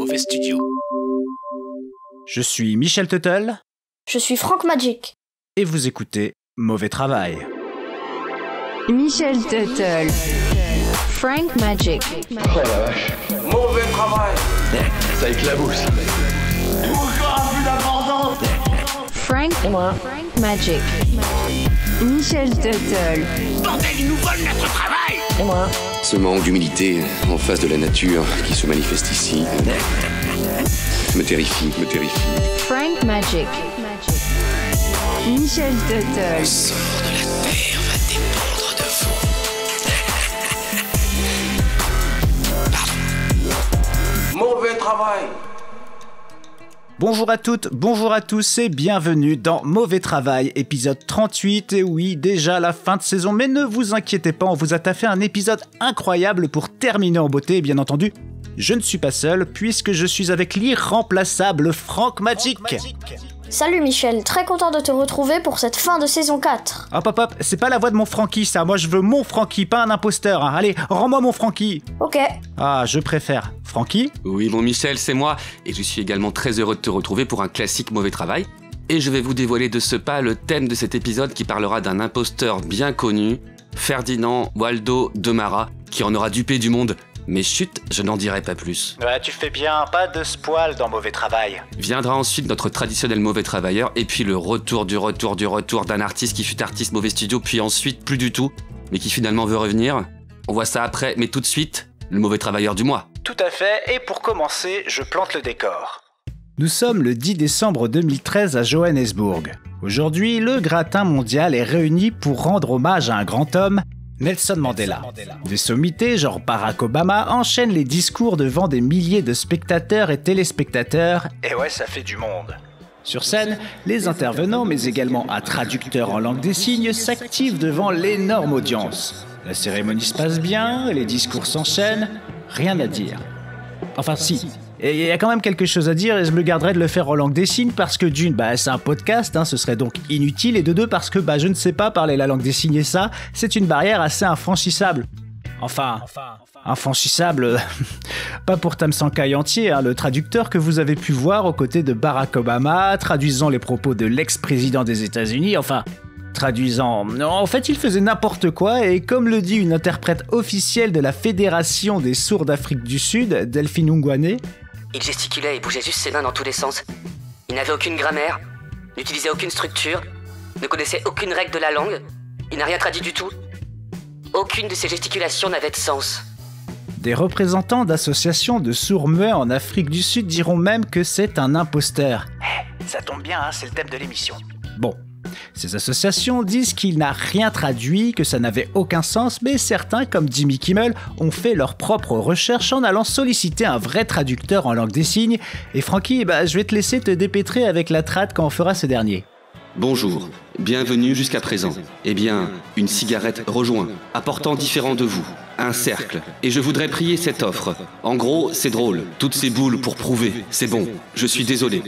Mauvais Studio. Je suis Michel Tuttle. Je suis Frank Magic. Et vous écoutez Mauvais Travail. Michel Tuttle. Frank Magic. Oh la vache. Mauvais travail. Ça éclabousse. Encore plus d'abondance. Frank Magic. Michel Tuttle. Bordel, ils nous volent notre travail. Et moi. Ce manque d'humilité en face de la nature qui se manifeste ici me terrifie. Frank Magic. Michel Tuttle. Le sang de la terre va dépendre de vous. Mauvais travail. Bonjour à toutes, bonjour à tous et bienvenue dans Mauvais Travail, épisode 38. Et oui, déjà la fin de saison, mais ne vous inquiétez pas, on vous a taffé un épisode incroyable pour terminer en beauté, bien entendu. Je ne suis pas seul, puisque je suis avec l'irremplaçable Frank Magic. Salut Michel, très content de te retrouver pour cette fin de saison 4. Hop, c'est pas la voix de mon Franky ça, moi je veux mon Franky, pas un imposteur. Hein. Allez, rends-moi mon Franky. Ok. Ah, je préfère. Franky ? Oui, bon Michel, c'est moi, et je suis également très heureux de te retrouver pour un classique Mauvais Travail. Et je vais vous dévoiler de ce pas le thème de cet épisode qui parlera d'un imposteur bien connu, Ferdinand Waldo de Mara, qui en aura dupé du monde. Mais chut, je n'en dirai pas plus. Ouais, tu fais bien, pas de spoil dans Mauvais Travail. Viendra ensuite notre traditionnel mauvais travailleur, et puis le retour d'un artiste qui fut artiste Mauvais Studio, puis ensuite plus du tout, mais qui finalement veut revenir. On voit ça après, mais tout de suite, le mauvais travailleur du mois. Tout à fait, et pour commencer, je plante le décor. Nous sommes le 10 décembre 2013 à Johannesburg. Aujourd'hui, le gratin mondial est réuni pour rendre hommage à un grand homme, Nelson Mandela. Des sommités, genre Barack Obama, enchaînent les discours devant des milliers de spectateurs et téléspectateurs. Et ouais, ça fait du monde. Sur scène, les intervenants, mais également un traducteur en langue des signes, s'activent devant l'énorme audience. La cérémonie se passe bien, les discours s'enchaînent, rien à dire. Enfin si, et il y a quand même quelque chose à dire et je me garderai de le faire en langue des signes parce que d'une, c'est un podcast, ce serait donc inutile, et de deux, parce que je ne sais pas parler la langue des signes et ça, c'est une barrière assez infranchissable. Enfin, infranchissable, pas pour Tamsan Kayentier, le traducteur que vous avez pu voir aux côtés de Barack Obama, traduisant les propos de l'ex-président des États-Unis, traduisant... En fait, il faisait n'importe quoi, et comme le dit une interprète officielle de la Fédération des sourds d'Afrique du Sud, Delphine Ongwane, il gesticulait et bougeait juste ses mains dans tous les sens. Il n'avait aucune grammaire, n'utilisait aucune structure, ne connaissait aucune règle de la langue, il n'a rien traduit du tout. Aucune de ses gesticulations n'avait de sens. Des représentants d'associations de sourds-muets en Afrique du Sud diront même que c'est un imposteur. Ça tombe bien, c'est le thème de l'émission. Bon. Ces associations disent qu'il n'a rien traduit, que ça n'avait aucun sens, mais certains, comme Jimmy Kimmel, ont fait leurs propres recherches en allant solliciter un vrai traducteur en langue des signes. Et Franky, je vais te laisser te dépêtrer avec la trad quand on fera ce dernier. Bonjour, bienvenue jusqu'à présent. Eh bien, une cigarette rejoint, apportant différent de vous, un cercle, et je voudrais prier cette offre. En gros, c'est drôle, toutes ces boules pour prouver, c'est bon, je suis désolé.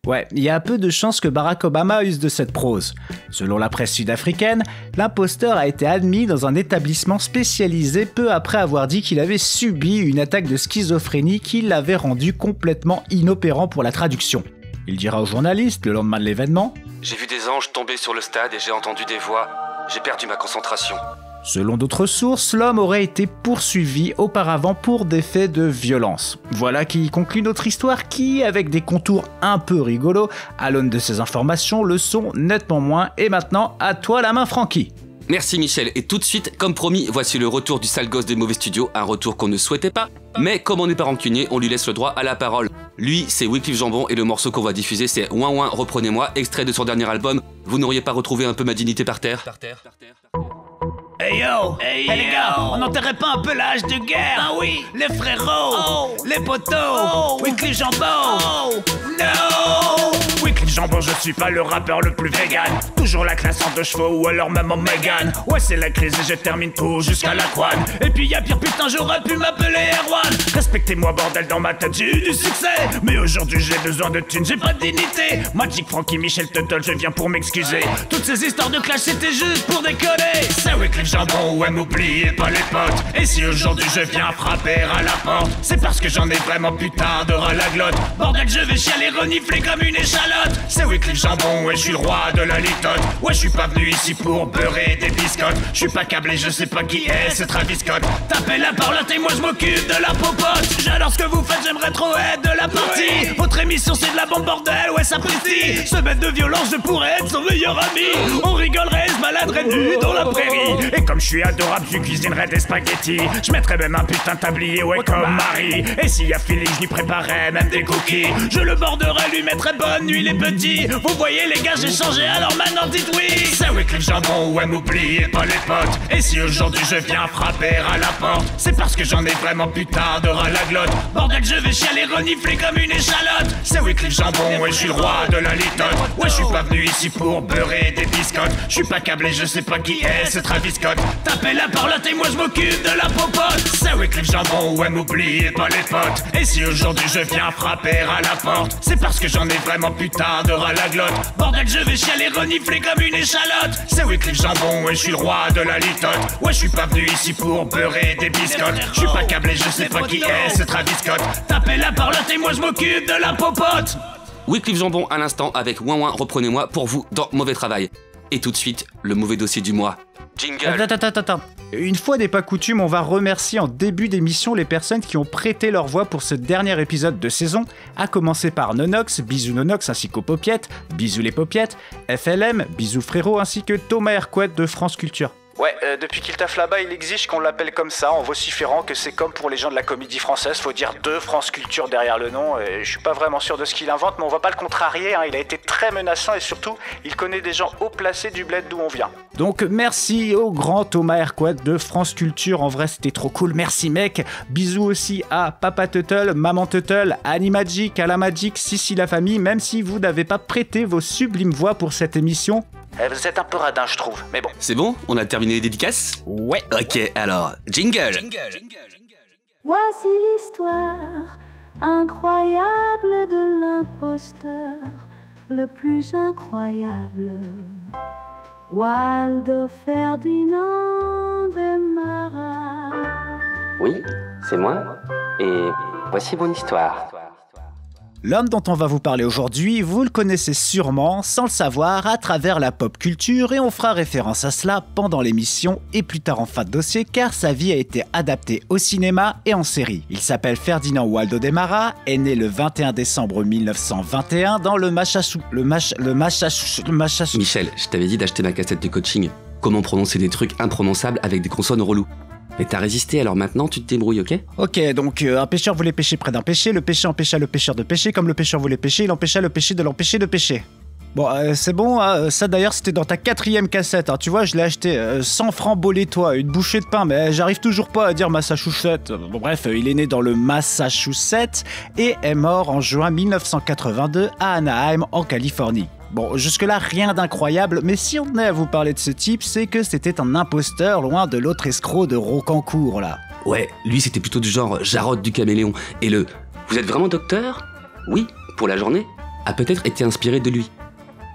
Ouais, il y a peu de chances que Barack Obama use de cette prose. Selon la presse sud-africaine, l'imposteur a été admis dans un établissement spécialisé peu après avoir dit qu'il avait subi une attaque de schizophrénie qui l'avait rendu complètement inopérant pour la traduction. Il dira aux journalistes, le lendemain de l'événement, « J'ai vu des anges tomber sur le stade et j'ai entendu des voix. J'ai perdu ma concentration. » Selon d'autres sources, l'homme aurait été poursuivi auparavant pour des faits de violence. Voilà qui conclut notre histoire qui, avec des contours un peu rigolos, à l'aune de ces informations, le sont nettement moins. Et maintenant, à toi la main Franky. Merci Michel, et tout de suite, comme promis, voici le retour du sale gosse des Mauvais Studios, un retour qu'on ne souhaitait pas, mais comme on n'est pas rancunier, on lui laisse le droit à la parole. Lui, c'est Wyclef Jambon, et le morceau qu'on va diffuser, c'est Ouin Ouin, reprenez-moi, extrait de son dernier album. Vous n'auriez pas retrouvé un peu ma dignité par terre? Hey yo, les gars, on n'enterrait pas un peu l'âge de guerre? Ah oui, les frérots, les poteaux, Wyclef Jambon, no! Wyclef Jambon, je suis pas le rappeur le plus vegan. Toujours la classe en 2 chevaux ou alors même en Mégane. Ouais, c'est la crise et je termine tout jusqu'à la croix. Et puis y'a pire, putain, j'aurais pu m'appeler Erwan. Respectez-moi, bordel, dans ma tête, j'ai eu du succès. Mais aujourd'hui, j'ai besoin de thunes, j'ai pas de dignité. Magic, Frankie, Michel, Tuttle, je viens pour m'excuser. Toutes ces histoires de clash, c'était juste pour déconner. C'est Wyclef Jambon, ouais, m'oubliez pas les potes. Et si aujourd'hui je viens frapper à la porte, c'est parce que j'en ai vraiment putain de ras la glotte. Bordel, je vais chialer, renifler comme une échalote. C'est Wyclef Jambon, ouais, je suis le roi de la litote. Ouais, je suis pas venu ici pour beurrer des biscottes. Je suis pas câblé, je sais pas qui est ce Travis Scott. Tapez la parlotte et moi je m'occupe de la popote. J'adore ce que vous faites, j'aimerais trop être de la partie. Votre émission c'est de la bombe bordel, ouais ça précise. Ce bête de violence, je pourrais être son meilleur ami. On rigolerait, se baladerait nu dans la prairie. Et comme je suis adorable, je cuisinerais des spaghettis. Je mettrais même un putain de tablier, ouais comme Marie. Et s'il y a feeling, je lui préparerais même des cookies. Je le borderais, lui mettrais bonne nuit les petits. Vous voyez les gars, j'ai changé, alors maintenant dites oui. C'est Wyclef Jambon, ouais m'oubliez pas les potes. Et si aujourd'hui je viens frapper à la porte, c'est parce que j'en ai vraiment putain de ras la glotte. Bordel, je vais chialer, renifler comme une échalote. C'est Wyclef Jambon, ouais je suis le roi de la litote. Ouais je suis pas venu ici pour beurrer des biscottes. Je suis pas câblé, je sais pas qui est ce Travis Scott. Tapez la parlotte et moi je m'occupe de la popote. C'est Wyclef Jambon, ouais m'oubliez pas les potes. Et si aujourd'hui je viens frapper à la porte, c'est parce que j'en ai vraiment putain de ras la glotte. Bordel, je vais chialer, renifler comme une échalote. C'est Wyclef Jambon, ouais je suis le roi de la litote. Ouais je suis pas venu ici pour beurrer des biscottes. Je suis pas câblé, je sais pas qui est ce Travis Scott. Tapez la parlotte et moi je m'occupe de la popote. Wyclef Jambon à l'instant avec Ouin Ouin, reprenez-moi pour vous dans Mauvais Travail. Et tout de suite, le mauvais dossier du mois. Jingle. Attends. Une fois n'est pas coutume, on va remercier en début d'émission les personnes qui ont prêté leur voix pour ce dernier épisode de saison, à commencer par Nonox, bisous Nonox ainsi qu'aux Popiettes, bisous les Popiettes, FLM, bisous frérot ainsi que Thomas Hercouet de France Culture. Ouais, depuis qu'il taffe là-bas, il exige qu'on l'appelle comme ça, en vociférant que c'est comme pour les gens de la comédie française, faut dire de France Culture derrière le nom, et je suis pas vraiment sûr de ce qu'il invente, mais on va pas le contrarier, hein, il a été très menaçant et surtout, il connaît des gens haut placés du bled d'où on vient. Donc merci au grand Thomas Hercouet de France Culture, en vrai c'était trop cool, merci mec. Bisous aussi à Papa Tuttle, Maman Tuttle, Annie Magic, Ala Magic, Sissi la famille, même si vous n'avez pas prêté vos sublimes voix pour cette émission. Vous êtes un peu radin, je trouve, mais bon. C'est bon? On a terminé les dédicaces? Ouais. Ok, alors, jingle. Voici l'histoire incroyable de l'imposteur, le plus incroyable, Waldo Ferdinand de Marat. Oui, c'est moi, et voici mon histoire. L'homme dont on va vous parler aujourd'hui, vous le connaissez sûrement, sans le savoir, à travers la pop culture, et on fera référence à cela pendant l'émission et plus tard en fin de dossier, car sa vie a été adaptée au cinéma et en série. Il s'appelle Ferdinand Waldo de Marat, est né le 21 décembre 1921 dans le Massachusetts. Michel, je t'avais dit d'acheter ma cassette de coaching. Comment prononcer des trucs imprononçables avec des consonnes reloues. Et t'as résisté, alors maintenant tu te débrouilles, ok? Ok, donc un pêcheur voulait pêcher près d'un péché, le péché empêcha le pêcheur de pêcher, comme le pêcheur voulait pêcher, il empêcha le péché de l'empêcher de pêcher. Bon, c'est bon, hein, ça d'ailleurs c'était dans ta 4e cassette, hein, tu vois, je l'ai acheté 100 francs bolé-toi, une bouchée de pain, mais j'arrive toujours pas à dire Massachusetts. Bon, bref, il est né dans le Massachusetts et est mort en juin 1982 à Anaheim, en Californie. Bon, jusque-là, rien d'incroyable, mais si on tenait à vous parler de ce type, c'est que c'était un imposteur loin de l'autre escroc de Rocancourt, là. Ouais, lui c'était plutôt du genre Jarod du Caméléon. Et le « Vous êtes vraiment docteur ?» Oui, pour la journée, a peut-être été inspiré de lui.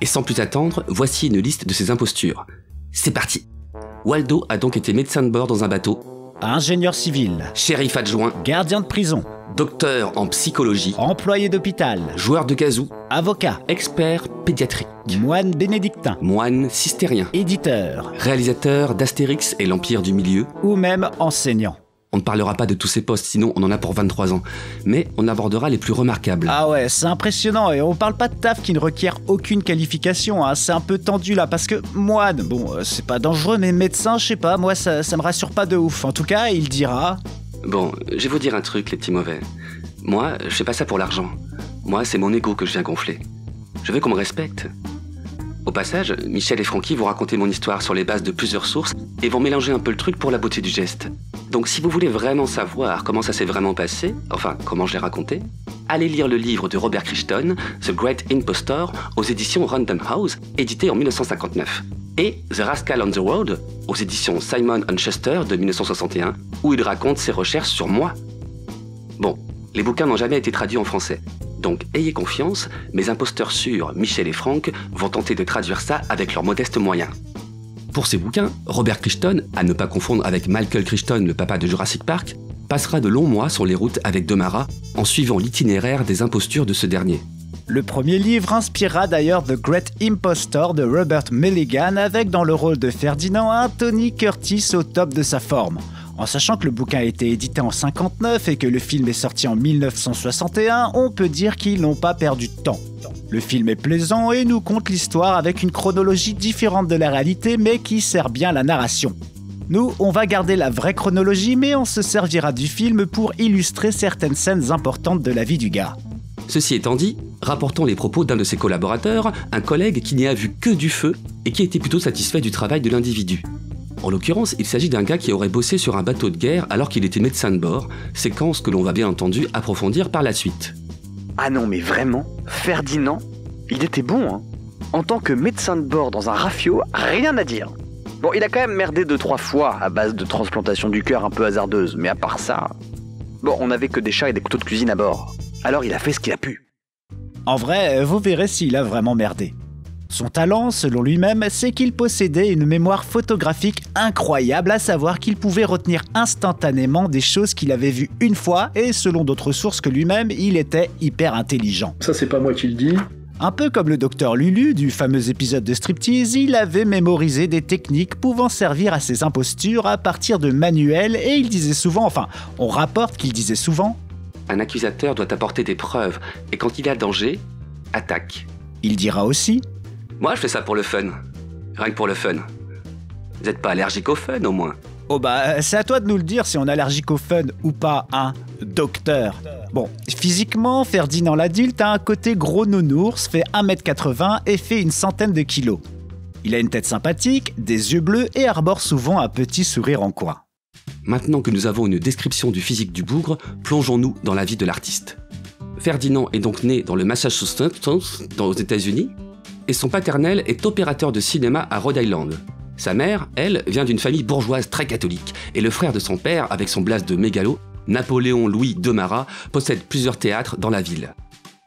Et sans plus attendre, voici une liste de ses impostures. C'est parti. Waldo a donc été médecin de bord dans un bateau. Ingénieur civil. Shérif adjoint. Gardien de prison. Docteur en psychologie. Employé d'hôpital. Joueur de kazoo. Avocat. Expert pédiatrique. Moine bénédictin. Moine cistérien. Éditeur. Réalisateur d'Astérix et l'Empire du Milieu. Ou même enseignant. On ne parlera pas de tous ces postes, sinon on en a pour 23 ans. Mais on abordera les plus remarquables. Ah ouais, c'est impressionnant, et on parle pas de taf qui ne requiert aucune qualification, hein. C'est un peu tendu là, parce que moine, bon, c'est pas dangereux, mais médecin, je sais pas, moi ça me rassure pas de ouf. En tout cas, il dira... Bon, je vais vous dire un truc, les petits mauvais. Moi, je fais pas ça pour l'argent. Moi, c'est mon ego que je viens gonfler. Je veux qu'on me respecte. Au passage, Michel et Francky vont raconter mon histoire sur les bases de plusieurs sources et vont mélanger un peu le truc pour la beauté du geste. Donc si vous voulez vraiment savoir comment ça s'est vraiment passé, enfin, comment je l'ai raconté, allez lire le livre de Robert Crichton, The Great Impostor, aux éditions Random House, édité en 1959. Et The Rascal on the Road, aux éditions Simon & Schuster de 1961, où il raconte ses recherches sur moi. Bon, les bouquins n'ont jamais été traduits en français. Donc ayez confiance, mes imposteurs sûrs, Michel et Franck, vont tenter de traduire ça avec leurs modestes moyens. Pour ces bouquins, Robert Crichton, à ne pas confondre avec Michael Crichton, le papa de Jurassic Park, passera de longs mois sur les routes avec Demara en suivant l'itinéraire des impostures de ce dernier. Le premier livre inspirera d'ailleurs The Great Impostor de Robert Mulligan avec dans le rôle de Ferdinand un Tony Curtis au top de sa forme. En sachant que le bouquin a été édité en 1959 et que le film est sorti en 1961, on peut dire qu'ils n'ont pas perdu de temps. Le film est plaisant et nous conte l'histoire avec une chronologie différente de la réalité mais qui sert bien la narration. Nous, on va garder la vraie chronologie mais on se servira du film pour illustrer certaines scènes importantes de la vie du gars. Ceci étant dit, rapportons les propos d'un de ses collaborateurs, un collègue qui n'y a vu que du feu et qui était plutôt satisfait du travail de l'individu. En l'occurrence, il s'agit d'un gars qui aurait bossé sur un bateau de guerre alors qu'il était médecin de bord, séquence que l'on va bien entendu approfondir par la suite. Ah non mais vraiment, Ferdinand, il était bon hein. En tant que médecin de bord dans un rafio, rien à dire. Bon, il a quand même merdé 2-3 fois à base de transplantation du cœur un peu hasardeuse, mais à part ça... Bon, on n'avait que des chats et des couteaux de cuisine à bord. Alors il a fait ce qu'il a pu. En vrai, vous verrez s'il a vraiment merdé. Son talent, selon lui-même, c'est qu'il possédait une mémoire photographique incroyable, à savoir qu'il pouvait retenir instantanément des choses qu'il avait vues une fois, et selon d'autres sources que lui-même, il était hyper intelligent. Ça, c'est pas moi qui le dis. Un peu comme le docteur Lulu du fameux épisode de Striptease, il avait mémorisé des techniques pouvant servir à ses impostures à partir de manuels, et il disait souvent, enfin, on rapporte qu'il disait souvent... Un accusateur doit apporter des preuves, et quand il a danger, attaque. Il dira aussi... Moi, je fais ça pour le fun. Rien que pour le fun. Vous n'êtes pas allergique au fun, au moins? Oh bah, c'est à toi de nous le dire si on est allergique au fun ou pas, hein, docteur. Bon, physiquement, Ferdinand l'adulte a un côté gros nounours, fait 1m80 et fait une centaine de kilos. Il a une tête sympathique, des yeux bleus et arbore souvent un petit sourire en coin. Maintenant que nous avons une description du physique du bougre, plongeons-nous dans la vie de l'artiste. Ferdinand est donc né dans le Massachusetts, aux États-Unis, et son paternel est opérateur de cinéma à Rhode Island. Sa mère, elle, vient d'une famille bourgeoise très catholique, et le frère de son père, avec son blase de mégalo, Napoléon Louis Demara, possède plusieurs théâtres dans la ville.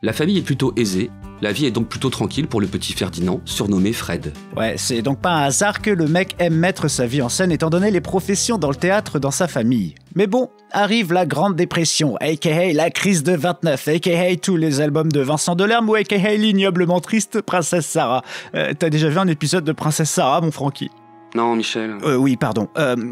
La famille est plutôt aisée, la vie est donc plutôt tranquille pour le petit Ferdinand, surnommé Fred. Ouais, c'est donc pas un hasard que le mec aime mettre sa vie en scène étant donné les professions dans le théâtre dans sa famille. Mais bon, arrive la Grande Dépression, aka la crise de 29, aka tous les albums de Vincent Delerme ou aka l'ignoblement triste Princesse Sarah. T'as déjà vu un épisode de Princesse Sarah, mon Francky ? Non, Michel. Oui, pardon.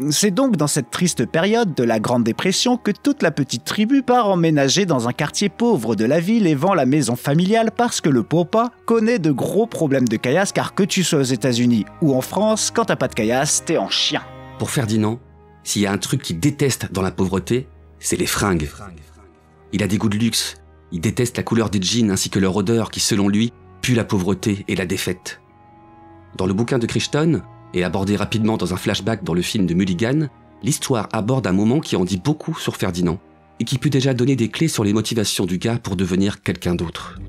C'est donc dans cette triste période de la Grande Dépression que toute la petite tribu part emménager dans un quartier pauvre de la ville et vend la maison familiale parce que le papa connaît de gros problèmes de caillasse, car que tu sois aux États-Unis ou en France, quand t'as pas de caillasse, t'es en chien. Pour Ferdinand, s'il y a un truc qu'il déteste dans la pauvreté, c'est les fringues. Il a des goûts de luxe, il déteste la couleur des jeans ainsi que leur odeur qui, selon lui, pue la pauvreté et la défaite. Dans le bouquin de Crichton, et abordé rapidement dans un flashback dans le film de Mulligan, l'histoire aborde un moment qui en dit beaucoup sur Ferdinand et qui peut déjà donner des clés sur les motivations du gars pour devenir quelqu'un d'autre.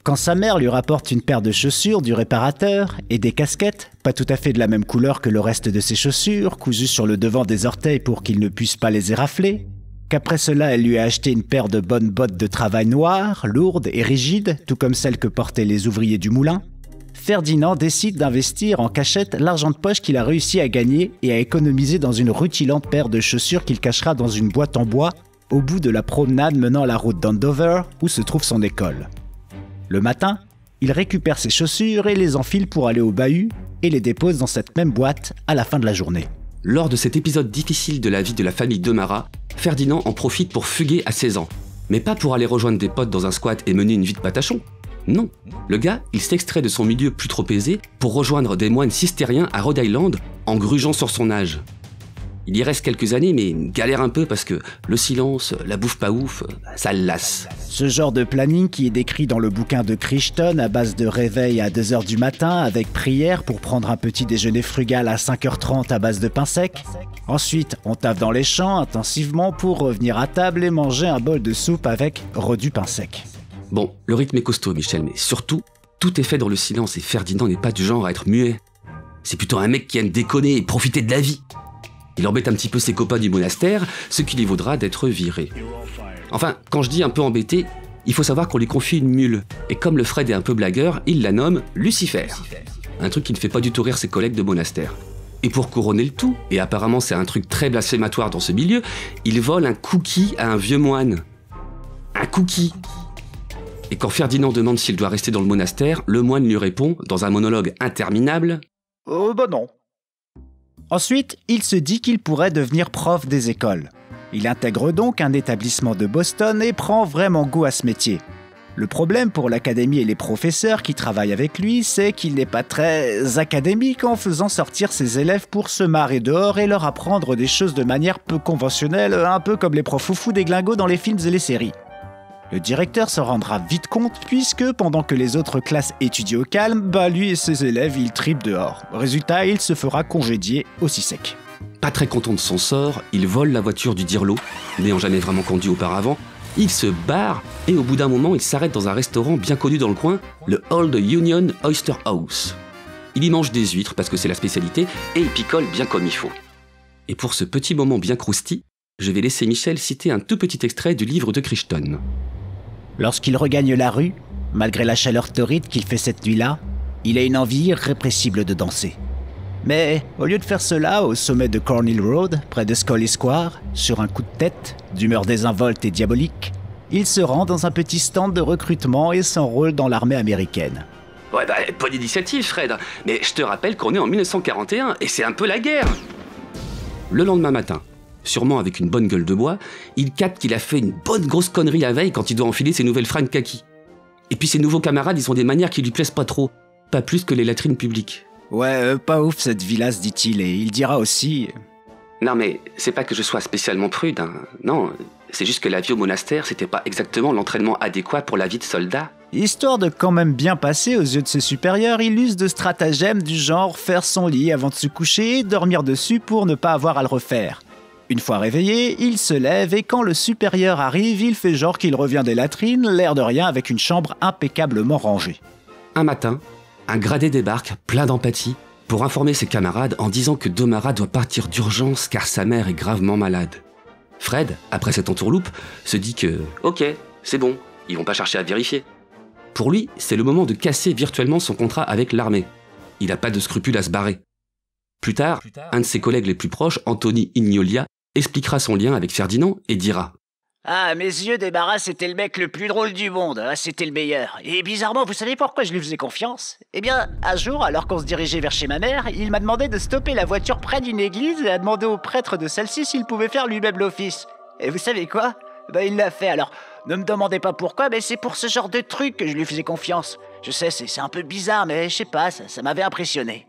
Quand sa mère lui rapporte une paire de chaussures du réparateur et des casquettes, pas tout à fait de la même couleur que le reste de ses chaussures, cousues sur le devant des orteils pour qu'il ne puisse pas les érafler, qu'après cela elle lui a acheté une paire de bonnes bottes de travail noires, lourdes et rigides, tout comme celles que portaient les ouvriers du moulin, Ferdinand décide d'investir en cachette l'argent de poche qu'il a réussi à gagner et à économiser dans une rutilante paire de chaussures qu'il cachera dans une boîte en bois au bout de la promenade menant la route d'Andover où se trouve son école. Le matin, il récupère ses chaussures et les enfile pour aller au bahut et les dépose dans cette même boîte à la fin de la journée. Lors de cet épisode difficile de la vie de la famille Demara, Ferdinand en profite pour fuguer à 16 ans. Mais pas pour aller rejoindre des potes dans un squat et mener une vie de patachon. Non, le gars, il s'extrait de son milieu plus trop aisé pour rejoindre des moines cistériens à Rhode Island en grugeant sur son âge. Il y reste quelques années, mais il galère un peu parce que le silence, la bouffe pas ouf, ça le lasse. Ce genre de planning qui est décrit dans le bouquin de Crichton à base de réveil à 2h du matin avec prière pour prendre un petit déjeuner frugal à 5h30 à base de pain sec. Ensuite, on taffe dans les champs intensivement pour revenir à table et manger un bol de soupe avec du pain sec. Bon, le rythme est costaud, Michel, mais surtout, tout est fait dans le silence et Ferdinand n'est pas du genre à être muet. C'est plutôt un mec qui aime déconner et profiter de la vie. Il embête un petit peu ses copains du monastère, ce qui lui vaudra d'être viré. Enfin, quand je dis un peu embêté, il faut savoir qu'on lui confie une mule. Et comme le Fred est un peu blagueur, il la nomme Lucifer. Un truc qui ne fait pas du tout rire ses collègues de monastère. Et pour couronner le tout, et apparemment c'est un truc très blasphématoire dans ce milieu, il vole un cookie à un vieux moine. Un cookie. Et quand Ferdinand demande s'il doit rester dans le monastère, le moine lui répond, dans un monologue interminable, « Bah non ». Ensuite, il se dit qu'il pourrait devenir prof des écoles. Il intègre donc un établissement de Boston et prend vraiment goût à ce métier. Le problème pour l'académie et les professeurs qui travaillent avec lui, c'est qu'il n'est pas très académique en faisant sortir ses élèves pour se marrer dehors et leur apprendre des choses de manière peu conventionnelle, un peu comme les profs foufous des glingos dans les films et les séries. Le directeur s'en rendra vite compte puisque pendant que les autres classes étudient au calme, lui et ses élèves ils tripent dehors. Résultat, il se fera congédier aussi sec. Pas très content de son sort, il vole la voiture du dirlo, n'ayant jamais vraiment conduit auparavant. Il se barre et au bout d'un moment, il s'arrête dans un restaurant bien connu dans le coin, le Old Union Oyster House. Il y mange des huîtres parce que c'est la spécialité et il picole bien comme il faut. Et pour ce petit moment bien croustillant, je vais laisser Michel citer un tout petit extrait du livre de Crichton. Lorsqu'il regagne la rue, malgré la chaleur torride qu'il fait cette nuit-là, il a une envie irrépressible de danser. Mais au lieu de faire cela au sommet de Cornhill Road, près de Scully Square, sur un coup de tête, d'humeur désinvolte et diabolique, il se rend dans un petit stand de recrutement et s'enrôle dans l'armée américaine. Ouais bonne initiative Fred, mais je te rappelle qu'on est en 1941 et c'est un peu la guerre. Le lendemain matin, sûrement avec une bonne gueule de bois, il capte qu'il a fait une bonne grosse connerie la veille quand il doit enfiler ses nouvelles fringues kaki. Et puis ses nouveaux camarades, ils ont des manières qui lui plaisent pas trop, pas plus que les latrines publiques. Ouais, pas ouf cette villasse, dit-il, et il dira aussi... Non mais, c'est pas que je sois spécialement prude, hein. Non, c'est juste que la vie au monastère, c'était pas exactement l'entraînement adéquat pour la vie de soldat. Histoire de quand même bien passer aux yeux de ses supérieurs, il use de stratagèmes du genre faire son lit avant de se coucher et dormir dessus pour ne pas avoir à le refaire. Une fois réveillé, il se lève et quand le supérieur arrive, il fait genre qu'il revient des latrines, l'air de rien avec une chambre impeccablement rangée. Un matin, un gradé débarque, plein d'empathie, pour informer ses camarades en disant que Domara doit partir d'urgence car sa mère est gravement malade. Fred, après cette entourloupe, se dit que « Ok, c'est bon, ils vont pas chercher à vérifier ». Pour lui, c'est le moment de casser virtuellement son contrat avec l'armée. Il n'a pas de scrupules à se barrer. Plus tard, un de ses collègues les plus proches, Anthony Ignolia, expliquera son lien avec Ferdinand et dira « Ah, à mes yeux, Débarras, c'était le mec le plus drôle du monde, c'était le meilleur. Et bizarrement, vous savez pourquoi je lui faisais confiance? Eh bien, un jour, alors qu'on se dirigeait vers chez ma mère, il m'a demandé de stopper la voiture près d'une église et a demandé au prêtre de celle-ci s'il pouvait faire lui-même l'office. Et vous savez quoi? Il l'a fait, alors ne me demandez pas pourquoi, mais c'est pour ce genre de truc que je lui faisais confiance. Je sais, c'est un peu bizarre, mais je sais pas, ça m'avait impressionné. »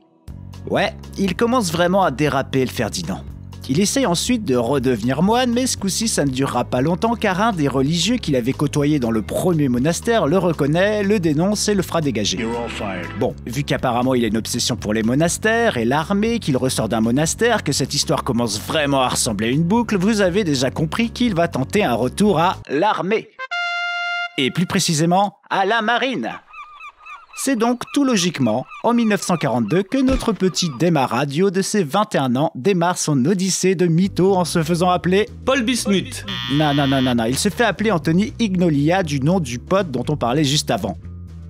Ouais, il commence vraiment à déraper le Ferdinand. Il essaye ensuite de redevenir moine, mais ce coup-ci ça ne durera pas longtemps car un des religieux qu'il avait côtoyé dans le premier monastère le reconnaît, le dénonce et le fera dégager. Bon, vu qu'apparemment il a une obsession pour les monastères et l'armée, qu'il ressort d'un monastère, que cette histoire commence vraiment à ressembler à une boucle, vous avez déjà compris qu'il va tenter un retour à l'armée. Et plus précisément, à la marine. C'est donc tout logiquement en 1942 que notre petit Déma Radio de ses 21 ans démarre son odyssée de mytho en se faisant appeler Paul Bismuth. Non, il se fait appeler Anthony Ignolia du nom du pote dont on parlait juste avant.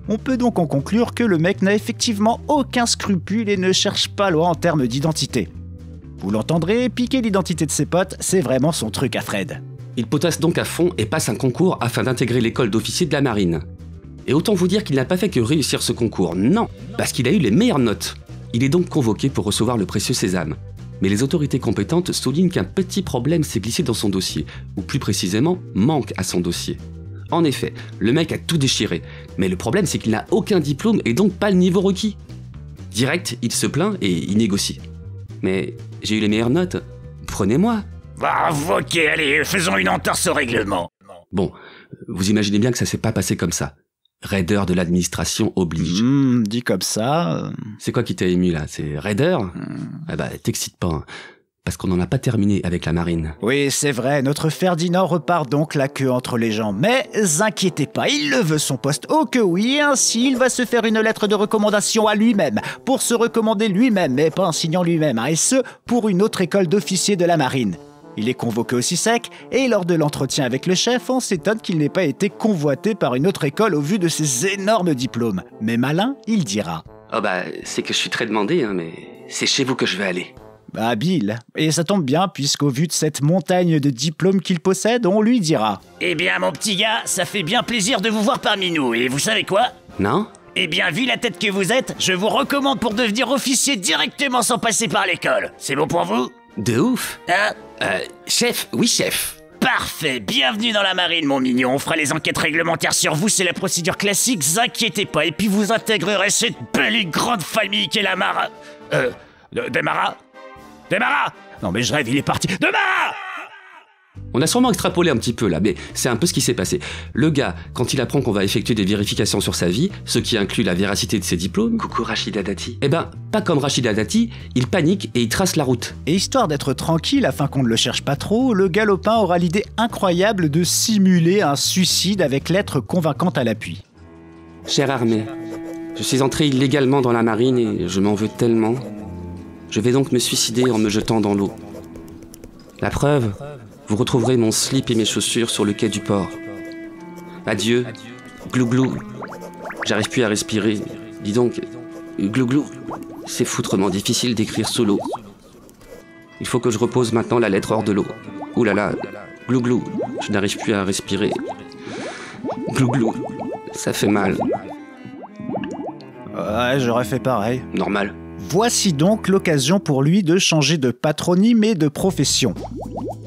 On peut donc en conclure que le mec n'a effectivement aucun scrupule et ne cherche pas loin en termes d'identité. Vous l'entendrez, piquer l'identité de ses potes, c'est vraiment son truc à Fred. Il potasse donc à fond et passe un concours afin d'intégrer l'école d'officier de la marine. Et autant vous dire qu'il n'a pas fait que réussir ce concours, non, parce qu'il a eu les meilleures notes. Il est donc convoqué pour recevoir le précieux sésame. Mais les autorités compétentes soulignent qu'un petit problème s'est glissé dans son dossier, ou plus précisément, manque à son dossier. En effet, le mec a tout déchiré, mais le problème c'est qu'il n'a aucun diplôme et donc pas le niveau requis. Direct, il se plaint et il négocie. Mais j'ai eu les meilleures notes. Comprenez-moi. Bah, ok, allez, faisons une entorse au règlement. Bon, vous imaginez bien que ça s'est pas passé comme ça. Raideur de l'administration oblige. Dit comme ça... C'est quoi qui t'a ému là? C'est raideur? Ah bah, t'excite pas, hein. Parce qu'on n'en a pas terminé avec la marine. Oui, c'est vrai, notre Ferdinand repart donc la queue entre les jambes. Mais inquiétez pas, il le veut son poste. Oh que oui, ainsi il va se faire une lettre de recommandation à lui-même, pour se recommander lui-même, mais pas en signant lui-même, et ce, pour une autre école d'officiers de la marine. Il est convoqué aussi sec, et lors de l'entretien avec le chef, on s'étonne qu'il n'ait pas été convoité par une autre école au vu de ses énormes diplômes. Mais malin, il dira. Oh bah, c'est que je suis très demandé, hein, mais c'est chez vous que je vais aller. Habile. Et ça tombe bien, puisqu'au vu de cette montagne de diplômes qu'il possède, on lui dira. Eh bien, mon petit gars, ça fait bien plaisir de vous voir parmi nous, et vous savez quoi? Non? Eh bien, vu la tête que vous êtes, je vous recommande pour devenir officier directement sans passer par l'école. C'est bon pour vous? De ouf. Hein? Chef, oui chef. Parfait, bienvenue dans la marine, mon mignon. On fera les enquêtes réglementaires sur vous, c'est la procédure classique, inquiétez pas. Et puis vous intégrerez cette belle et grande famille qu'est la Mara... Démarra? Non mais je rêve, il est parti. Démarra! On a sûrement extrapolé un petit peu là, mais c'est un peu ce qui s'est passé. Le gars, quand il apprend qu'on va effectuer des vérifications sur sa vie, ce qui inclut la véracité de ses diplômes... Coucou Rachida Dati. Eh ben, pas comme Rachida Dati, il panique et il trace la route. Et histoire d'être tranquille, afin qu'on ne le cherche pas trop, le galopin aura l'idée incroyable de simuler un suicide avec lettre convaincante à l'appui. Cher Armée, je suis entré illégalement dans la marine et je m'en veux tellement. Je vais donc me suicider en me jetant dans l'eau. La preuve, vous retrouverez mon slip et mes chaussures sur le quai du port. Adieu, glouglou. J'arrive plus à respirer. Dis donc, glouglou, c'est foutrement difficile d'écrire sous l'eau. Il faut que je repose maintenant la lettre hors de l'eau. Ouh là là, glouglou, je n'arrive plus à respirer. Glouglou, ça fait mal. Ouais, j'aurais fait pareil. Normal. Voici donc l'occasion pour lui de changer de patronyme et de profession.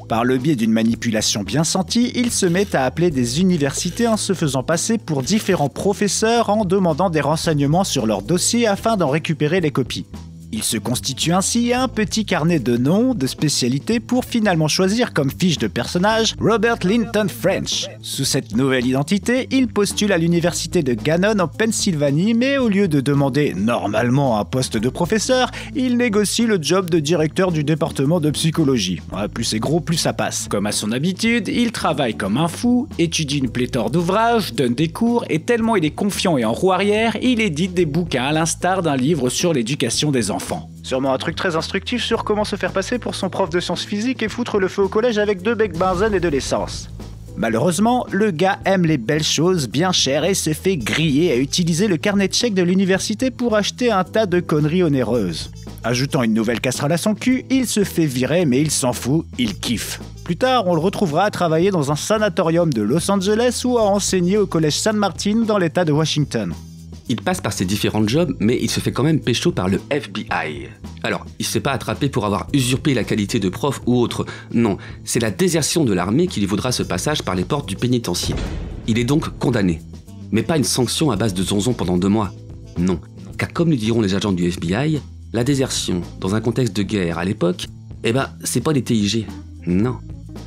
Par le biais d'une manipulation bien sentie, il se met à appeler des universités en se faisant passer pour différents professeurs en demandant des renseignements sur leur dossier afin d'en récupérer les copies. Il se constitue ainsi un petit carnet de noms, de spécialités pour finalement choisir comme fiche de personnage Robert Linton French. Sous cette nouvelle identité, il postule à l'université de Gannon en Pennsylvanie, mais au lieu de demander normalement un poste de professeur, il négocie le job de directeur du département de psychologie. Ouais, plus c'est gros, plus ça passe. Comme à son habitude, il travaille comme un fou, étudie une pléthore d'ouvrages, donne des cours, et tellement il est confiant et en roue arrière, il édite des bouquins à l'instar d'un livre sur l'éducation des enfants. Sûrement un truc très instructif sur comment se faire passer pour son prof de sciences physiques et foutre le feu au collège avec 2 becs benzène et de l'essence. Malheureusement, le gars aime les belles choses bien chères et se fait griller à utiliser le carnet de chèques de l'université pour acheter un tas de conneries onéreuses. Ajoutant une nouvelle casserole à son cul, il se fait virer mais il s'en fout, il kiffe. Plus tard, on le retrouvera à travailler dans un sanatorium de Los Angeles ou à enseigner au collège San Martin dans l'état de Washington. Il passe par ses différents jobs, mais il se fait quand même pécho par le FBI. Alors, il se fait pas attraper pour avoir usurpé la qualité de prof ou autre. Non, c'est la désertion de l'armée qui lui vaudra ce passage par les portes du pénitencier. Il est donc condamné. Mais pas une sanction à base de zonzon pendant 2 mois. Non, car comme le diront les agents du FBI, la désertion, dans un contexte de guerre à l'époque, c'est pas des TIG. Non.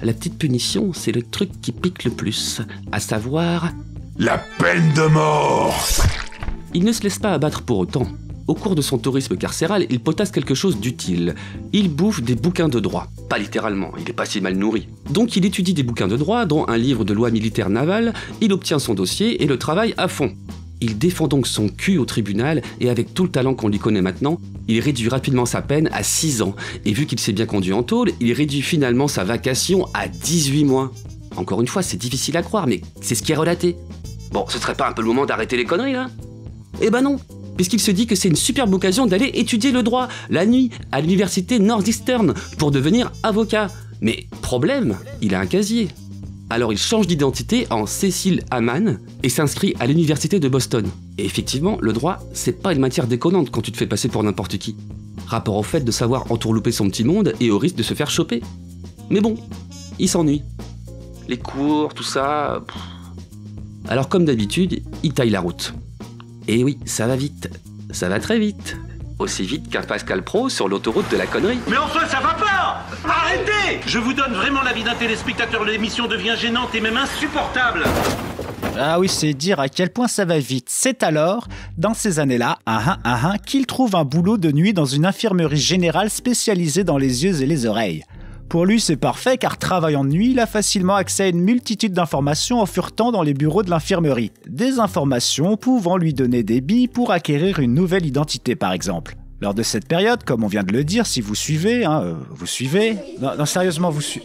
La petite punition, c'est le truc qui pique le plus, à savoir... la peine de mort. Il ne se laisse pas abattre pour autant. Au cours de son tourisme carcéral, il potasse quelque chose d'utile. Il bouffe des bouquins de droit. Pas littéralement, il est pas si mal nourri. Donc il étudie des bouquins de droit, dont un livre de loi militaire navale, il obtient son dossier et le travaille à fond. Il défend donc son cul au tribunal et avec tout le talent qu'on lui connaît maintenant, il réduit rapidement sa peine à 6 ans. Et vu qu'il s'est bien conduit en tôle, il réduit finalement sa vacation à 18 mois. Encore une fois, c'est difficile à croire, mais c'est ce qui est relaté. Bon, ce serait pas un peu le moment d'arrêter les conneries, là ? Eh ben non, puisqu'il se dit que c'est une superbe occasion d'aller étudier le droit, la nuit, à l'université Northeastern, pour devenir avocat. Mais problème, il a un casier. Alors il change d'identité en Cecil Hamann et s'inscrit à l'université de Boston. Et effectivement, le droit, c'est pas une matière déconnante quand tu te fais passer pour n'importe qui. Rapport au fait de savoir entourlouper son petit monde et au risque de se faire choper. Mais bon, il s'ennuie. Les cours, tout ça... Alors comme d'habitude, il taille la route. Et oui, ça va vite. Ça va très vite. Aussi vite qu'un Pascal Pro sur l'autoroute de la connerie. Mais enfin, ça va pas! Arrêtez! Arrêtez! Je vous donne vraiment l'avis d'un téléspectateur, l'émission devient gênante et même insupportable. Ah oui, c'est dire à quel point ça va vite. C'est alors, dans ces années-là, qu'il trouve un boulot de nuit dans une infirmerie générale spécialisée dans les yeux et les oreilles. Pour lui, c'est parfait car travaillant de nuit, il a facilement accès à une multitude d'informations en furetant dans les bureaux de l'infirmerie. Des informations pouvant lui donner des billes pour acquérir une nouvelle identité par exemple. Lors de cette période, comme on vient de le dire, si vous suivez, vous suivez... Non, sérieusement, vous suivez...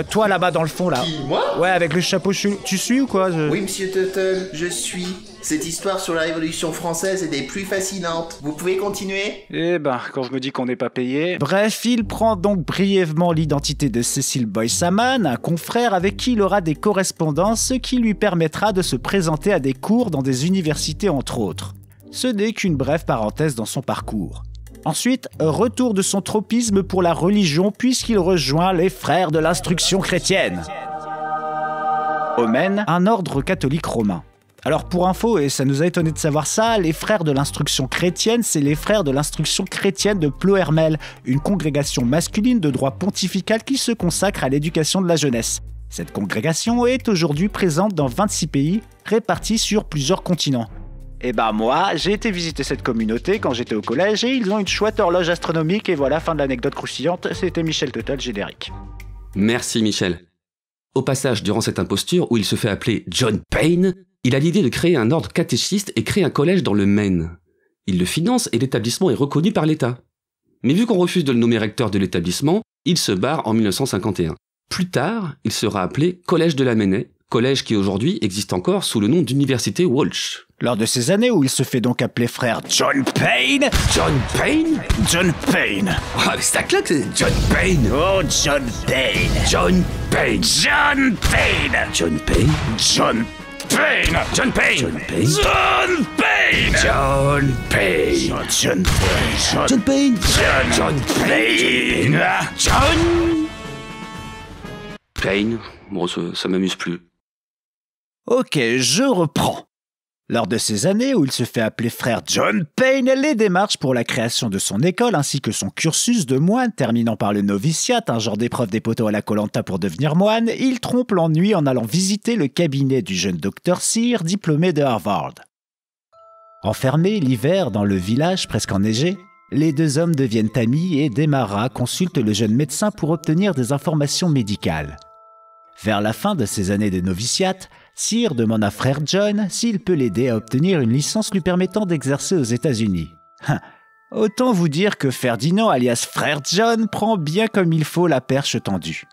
toi là-bas dans le fond là... Qui, moi ? Ouais, avec le chapeau chelou. Tu suis ou quoi ? Oui, monsieur Tuttle, je suis. Cette histoire sur la Révolution française est des plus fascinantes. Vous pouvez continuer ? Eh ben, quand je me dis qu'on n'est pas payé... Bref, il prend donc brièvement l'identité de Cecil Boyce-Hammond, un confrère avec qui il aura des correspondances, ce qui lui permettra de se présenter à des cours dans des universités entre autres. Ce n'est qu'une brève parenthèse dans son parcours. Ensuite, retour de son tropisme pour la religion puisqu'il rejoint les frères de l'instruction chrétienne. Omen, un ordre catholique romain. Alors pour info, et ça nous a étonné de savoir ça, les frères de l'instruction chrétienne, c'est les frères de l'instruction chrétienne de Plohermel, une congrégation masculine de droit pontifical qui se consacre à l'éducation de la jeunesse. Cette congrégation est aujourd'hui présente dans 26 pays, répartis sur plusieurs continents. Et ben moi, j'ai été visiter cette communauté quand j'étais au collège et ils ont une chouette horloge astronomique et voilà, fin de l'anecdote croustillante, c'était Michel Tuttle, générique. Merci Michel. Au passage, durant cette imposture où il se fait appeler John Payne, il a l'idée de créer un ordre catéchiste et créer un collège dans le Maine. Il le finance et l'établissement est reconnu par l'État. Mais vu qu'on refuse de le nommer recteur de l'établissement, il se barre en 1951. Plus tard, il sera appelé Collège de la Mainey, collège qui aujourd'hui existe encore sous le nom d'Université Walsh. Lors de ces années où il se fait donc appeler frère John Payne. John Payne ? John Payne. Ah, mais ça claque, c'est John Payne. Oh, John Payne. John Payne. John Payne. John Payne. John Payne. John Payne. John Payne. John Payne. John Payne. John Payne. John Payne. John Payne. Bon, ça m'amuse plus. Ok, je reprends. Lors de ces années où il se fait appeler frère John Payne, les démarches pour la création de son école ainsi que son cursus de moine, terminant par le noviciat, un genre d'épreuve des poteaux à la Koh-Lanta pour devenir moine, il trompe l'ennui en allant visiter le cabinet du jeune Dr Sear, diplômé de Harvard. Enfermés l'hiver dans le village presque enneigé, les deux hommes deviennent amis et Demara consulte le jeune médecin pour obtenir des informations médicales. Vers la fin de ses années de noviciat, Sear demande à frère John s'il peut l'aider à obtenir une licence lui permettant d'exercer aux États-Unis. Autant vous dire que Ferdinand, alias frère John, prend bien comme il faut la perche tendue.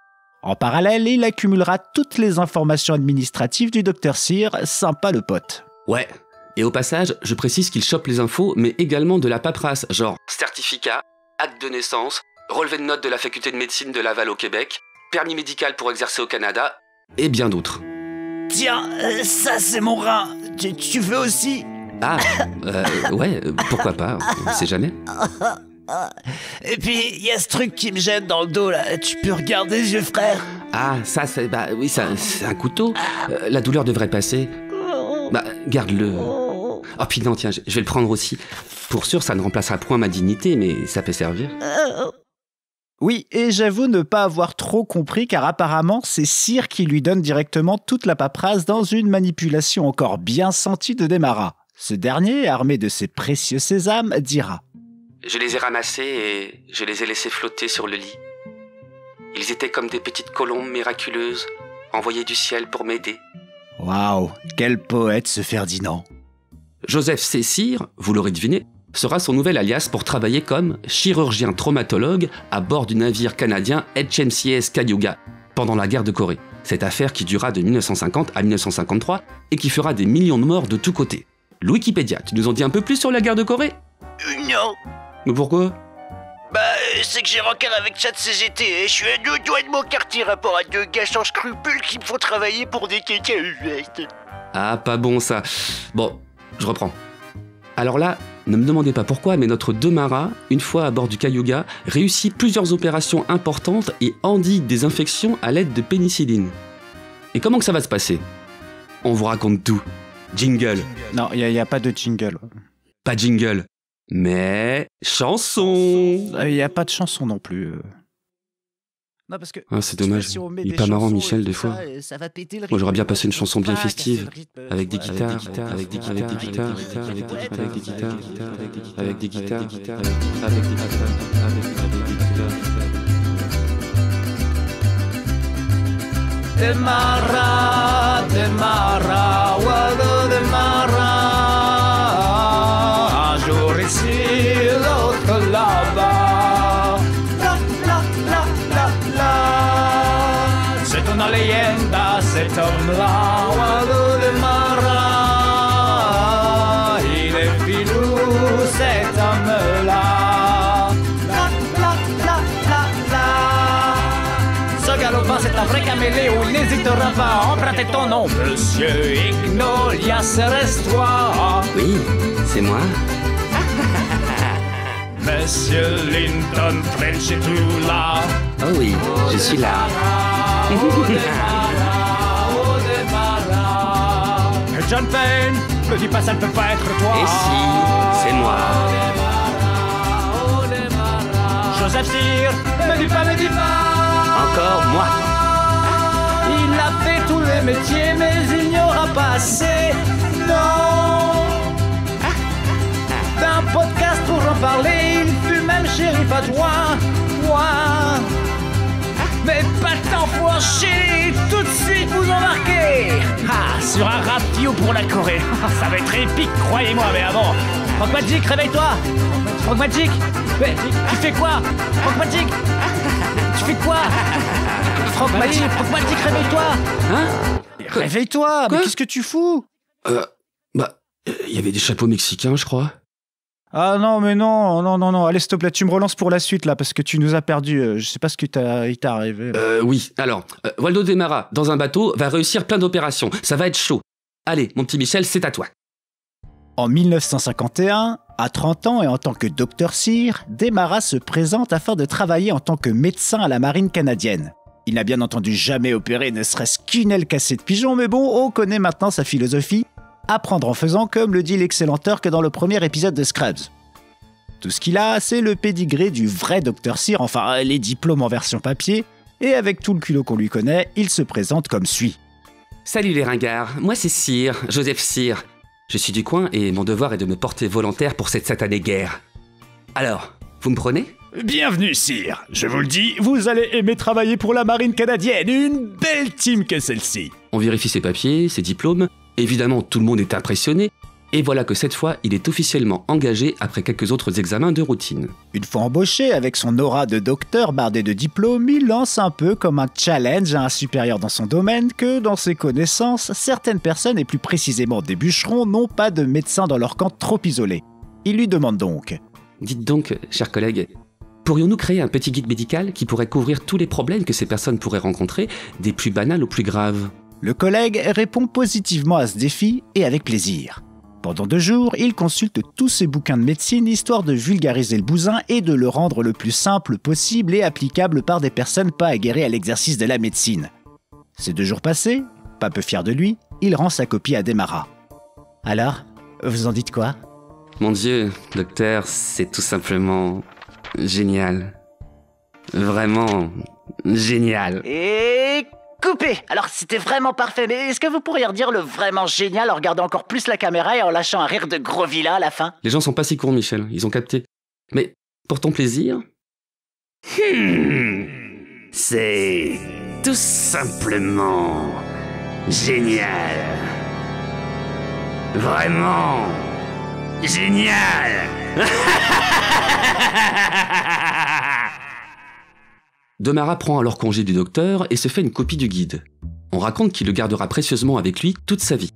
En parallèle, il accumulera toutes les informations administratives du Dr Sear, sympa le pote. Ouais, et au passage, je précise qu'il chope les infos, mais également de la paperasse, genre certificat, acte de naissance, relevé de notes de la faculté de médecine de Laval au Québec, permis médical pour exercer au Canada, et bien d'autres. Tiens, ça c'est mon rein. Tu veux aussi ? Ah, ouais, pourquoi pas, on sait jamais. Et puis, il y a ce truc qui me gêne dans le dos là, tu peux regarder, vieux frère ? Ah, ça c'est, oui, c'est un couteau. La douleur devrait passer. Garde-le. Oh puis non, tiens, je vais le prendre aussi. Pour sûr, ça ne remplacera point ma dignité, mais ça peut servir. Oui, et j'avoue ne pas avoir trop compris car apparemment c'est Sear qui lui donne directement toute la paperasse dans une manipulation encore bien sentie de Demara. Ce dernier, armé de ses précieux sésames, dira « Je les ai ramassés et je les ai laissés flotter sur le lit. Ils étaient comme des petites colombes miraculeuses, envoyées du ciel pour m'aider. » Waouh, quel poète ce Ferdinand. Joseph C. Sear, vous l'aurez deviné, sera son nouvel alias pour travailler comme chirurgien traumatologue à bord du navire canadien HMCS Cayuga pendant la guerre de Corée. Cette affaire qui durera de 1950 à 1953 et qui fera des millions de morts de tous côtés. Wikipédia, tu nous en dis un peu plus sur la guerre de Corée ? Non. Mais pourquoi ? C'est que j'ai rencard avec ChatCGT et je suis à 2 doigts de mon quartier rapport à 2 gars sans scrupules qui me font travailler pour des cacahuètes. Ah, pas bon ça. Bon, je reprends. Alors là, ne me demandez pas pourquoi, mais notre Demara, une fois à bord du Cayuga, réussit plusieurs opérations importantes et endigue des infections à l'aide de pénicilline. Et comment que ça va se passer ? On vous raconte tout. Jingle. Non, il n'y a pas de jingle. Pas jingle, mais chanson. Il n'y a pas de chanson non plus. Non, parce que Ah, c'est dommage. Il est pas marrant, Michel, des fois. Moi, j'aurais bien passé une chanson bien festive, avec des guitares, avec des guitares, avec des guitares, avec des guitares, avec des guitares, avec des guitares, avec des guitares. Démarra, Waldo démarra. Un jour ici, l'autre là-bas. C'est una leyenda, cet homme-là, Waldo démarra. Il est filou, cet homme-là. Ce galopin, c'est un vrai caméléon, il n'hésitera pas à emprunter ton nom. Monsieur Ignolias, reste-toi. Oui, c'est moi. Monsieur Linton French est tout là. Oh oui, je suis là. John Payne, me dis pas ça ne peut pas être toi. Et si, c'est moi. Joseph Cyr, me dis pas. Encore moi. Il a fait tous les métiers, mais il n'y aura pas assez. Non. D'un podcast pour en parler, il fut même shérif adjoint. Mais pas de temps pour chier, tout de suite vous embarquez. Sur un radio pour la Corée. Ça va être épique, croyez-moi, mais avant. Frank Magic, réveille-toi. Frank Magic, mais tu fais quoi? Frank Magic, tu fais quoi? Frank Magic, réveille-toi. Hein? Réveille-toi, mais qu'est-ce que tu fous? Il y avait des chapeaux mexicains, je crois. Ah non, mais non, allez, stop là, tu me relances pour la suite là, parce que tu nous as perdu, je sais pas ce qui t'est arrivé. Oui, alors, Waldo Démarra, dans un bateau, va réussir plein d'opérations, ça va être chaud. Allez, mon petit Michel, c'est à toi. En 1951, à 30 ans et en tant que Dr Cyr, Démarra se présente afin de travailler en tant que médecin à la marine canadienne. Il n'a bien entendu jamais opéré ne serait-ce qu'une aile cassée de pigeon, mais bon, on connaît maintenant sa philosophie. Apprendre en faisant, comme le dit l'excellent Turk dans le premier épisode de Scrubs. Tout ce qu'il a, c'est le pédigré du vrai Dr Cyr, enfin les diplômes en version papier, et avec tout le culot qu'on lui connaît, il se présente comme suit. Salut les ringards, moi c'est Cyr, Joseph Cyr. Je suis du coin et mon devoir est de me porter volontaire pour cette satanée guerre. Alors, vous me prenez ? Bienvenue, Cyr. Je vous le dis, vous allez aimer travailler pour la marine canadienne, une belle team que celle-ci. On vérifie ses papiers, ses diplômes. Évidemment, tout le monde est impressionné, et voilà que cette fois, il est officiellement engagé après quelques autres examens de routine. Une fois embauché, avec son aura de docteur bardé de diplômes, il lance un peu comme un challenge à un supérieur dans son domaine que, dans ses connaissances, certaines personnes, et plus précisément des bûcherons, n'ont pas de médecin dans leur camp trop isolé. Il lui demande donc... Dites donc, chers collègues, pourrions-nous créer un petit guide médical qui pourrait couvrir tous les problèmes que ces personnes pourraient rencontrer, des plus banals aux plus graves ? Le collègue répond positivement à ce défi et avec plaisir. Pendant 2 jours, il consulte tous ses bouquins de médecine histoire de vulgariser le bousin et de le rendre le plus simple possible et applicable par des personnes pas aguerries à l'exercice de la médecine. Ces 2 jours passés, pas peu fier de lui, il rend sa copie à Démarra. Alors, vous en dites quoi ? Mon Dieu, docteur, c'est tout simplement génial. Vraiment génial. Et... coupé. Alors c'était vraiment parfait, mais est-ce que vous pourriez redire le vraiment génial en regardant encore plus la caméra et en lâchant un rire de gros vilain à la fin? Les gens sont pas si cons, Michel, ils ont capté. Mais pour ton plaisir... C'est tout simplement génial. Vraiment génial. Démarra prend alors congé du docteur et se fait une copie du guide. On raconte qu'il le gardera précieusement avec lui toute sa vie.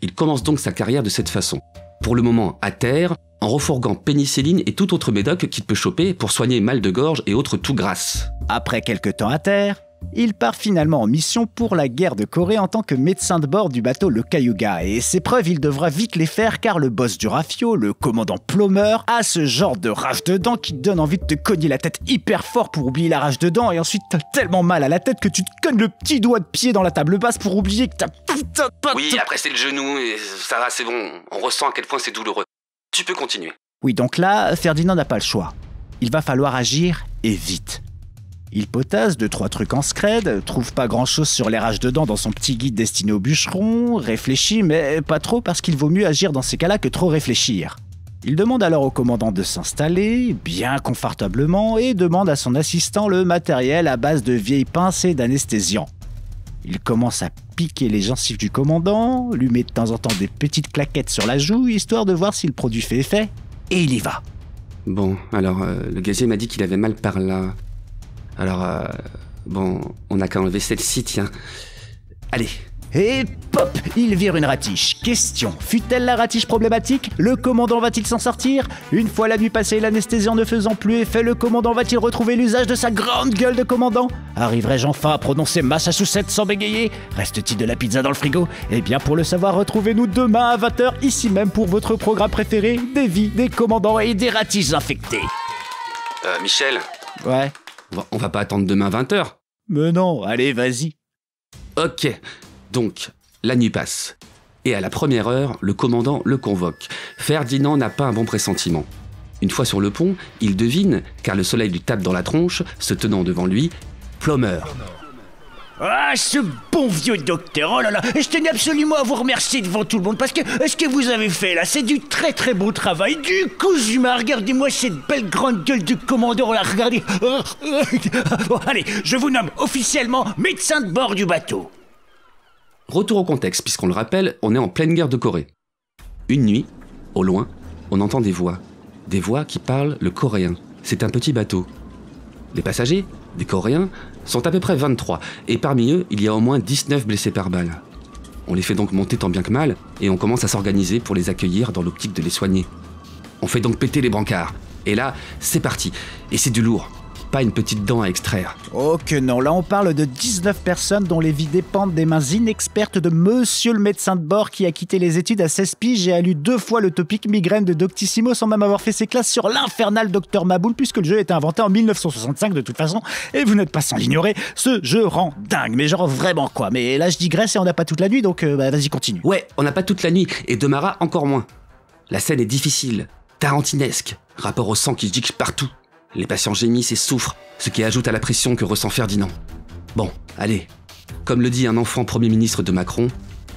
Il commence donc sa carrière de cette façon. Pour le moment à terre, en refourguant pénicilline et tout autre médoc qu'il peut choper pour soigner mal de gorge et autres toux grasses. Après quelques temps à terre, il part finalement en mission pour la guerre de Corée en tant que médecin de bord du bateau le Cayuga. Et ses preuves, il devra vite les faire car le boss du rafio, le commandant Plummer, a ce genre de rage de dents qui te donne envie de te cogner la tête hyper fort pour oublier la rage de dents et ensuite t'as tellement mal à la tête que tu te cognes le petit doigt de pied dans la table basse pour oublier que t'as putain de patte. Oui, après c'est le genou et ça va, c'est bon. On ressent à quel point c'est douloureux. Tu peux continuer. Oui, donc là, Ferdinand n'a pas le choix. Il va falloir agir et vite. Il potasse 2-3 trucs en scred, trouve pas grand-chose sur les rages de dents dans son petit guide destiné aux bûcherons, réfléchit mais pas trop parce qu'il vaut mieux agir dans ces cas-là que trop réfléchir. Il demande alors au commandant de s'installer, bien confortablement, et demande à son assistant le matériel à base de vieilles pinces et d'anesthésiants. Il commence à piquer les gencives du commandant, lui met de temps en temps des petites claquettes sur la joue, histoire de voir si le produit fait effet, et il y va. Bon, alors, le gazier m'a dit qu'il avait mal par là. Alors, bon, on n'a qu'à enlever celle-ci, tiens. Allez. Et pop, il vire une ratiche. Question, fut-elle la ratiche problématique? Le commandant va-t-il s'en sortir? Une fois la nuit passée, l'anesthésiant ne faisant plus effet, le commandant va-t-il retrouver l'usage de sa grande gueule de commandant? Arriverai-je enfin à prononcer Massachusetts sans bégayer? Reste-t-il de la pizza dans le frigo? Eh bien, pour le savoir, retrouvez-nous demain à 20h, ici même pour votre programme préféré, des vies, des commandants et des ratiches infectées. Michel? Ouais? On va pas attendre demain 20h. Mais non, allez, vas-y. Ok. Donc, la nuit passe. Et à la première heure, le commandant le convoque. Ferdinand n'a pas un bon pressentiment. Une fois sur le pont, il devine, car le soleil lui tape dans la tronche, se tenant devant lui, Plummer. Ah, ce bon vieux docteur, oh là là, je tenais absolument à vous remercier devant tout le monde, parce que ce que vous avez fait là, c'est du très très beau travail, du cousu-main, regardez-moi cette belle grande gueule de commandant, là, regardez. Bon, allez, je vous nomme officiellement médecin de bord du bateau. Retour au contexte, puisqu'on le rappelle, on est en pleine guerre de Corée. Une nuit, au loin, on entend des voix qui parlent le coréen. C'est un petit bateau. Les passagers, des Coréens, sont à peu près 23, et parmi eux, il y a au moins 19 blessés par balle. On les fait donc monter tant bien que mal, et on commence à s'organiser pour les accueillir dans l'optique de les soigner. On fait donc péter les brancards, et là, c'est parti, et c'est du lourd. Pas une petite dent à extraire. Oh que non, là on parle de 19 personnes dont les vies dépendent des mains inexpertes de monsieur le médecin de bord qui a quitté les études à 16 piges et a lu 2 fois le topic migraine de Doctissimo sans même avoir fait ses classes sur l'infernal Dr Maboul puisque le jeu a été inventé en 1965 de toute façon et vous n'êtes pas sans l'ignorer, ce jeu rend dingue, mais genre vraiment quoi. Mais là je digresse et on n'a pas toute la nuit donc vas-y continue. Ouais, on n'a pas toute la nuit et Demara encore moins. La scène est difficile, tarantinesque, rapport au sang qui gicle partout. Les patients gémissent et souffrent, ce qui ajoute à la pression que ressent Ferdinand. Bon, allez, comme le dit un enfant Premier ministre de Macron...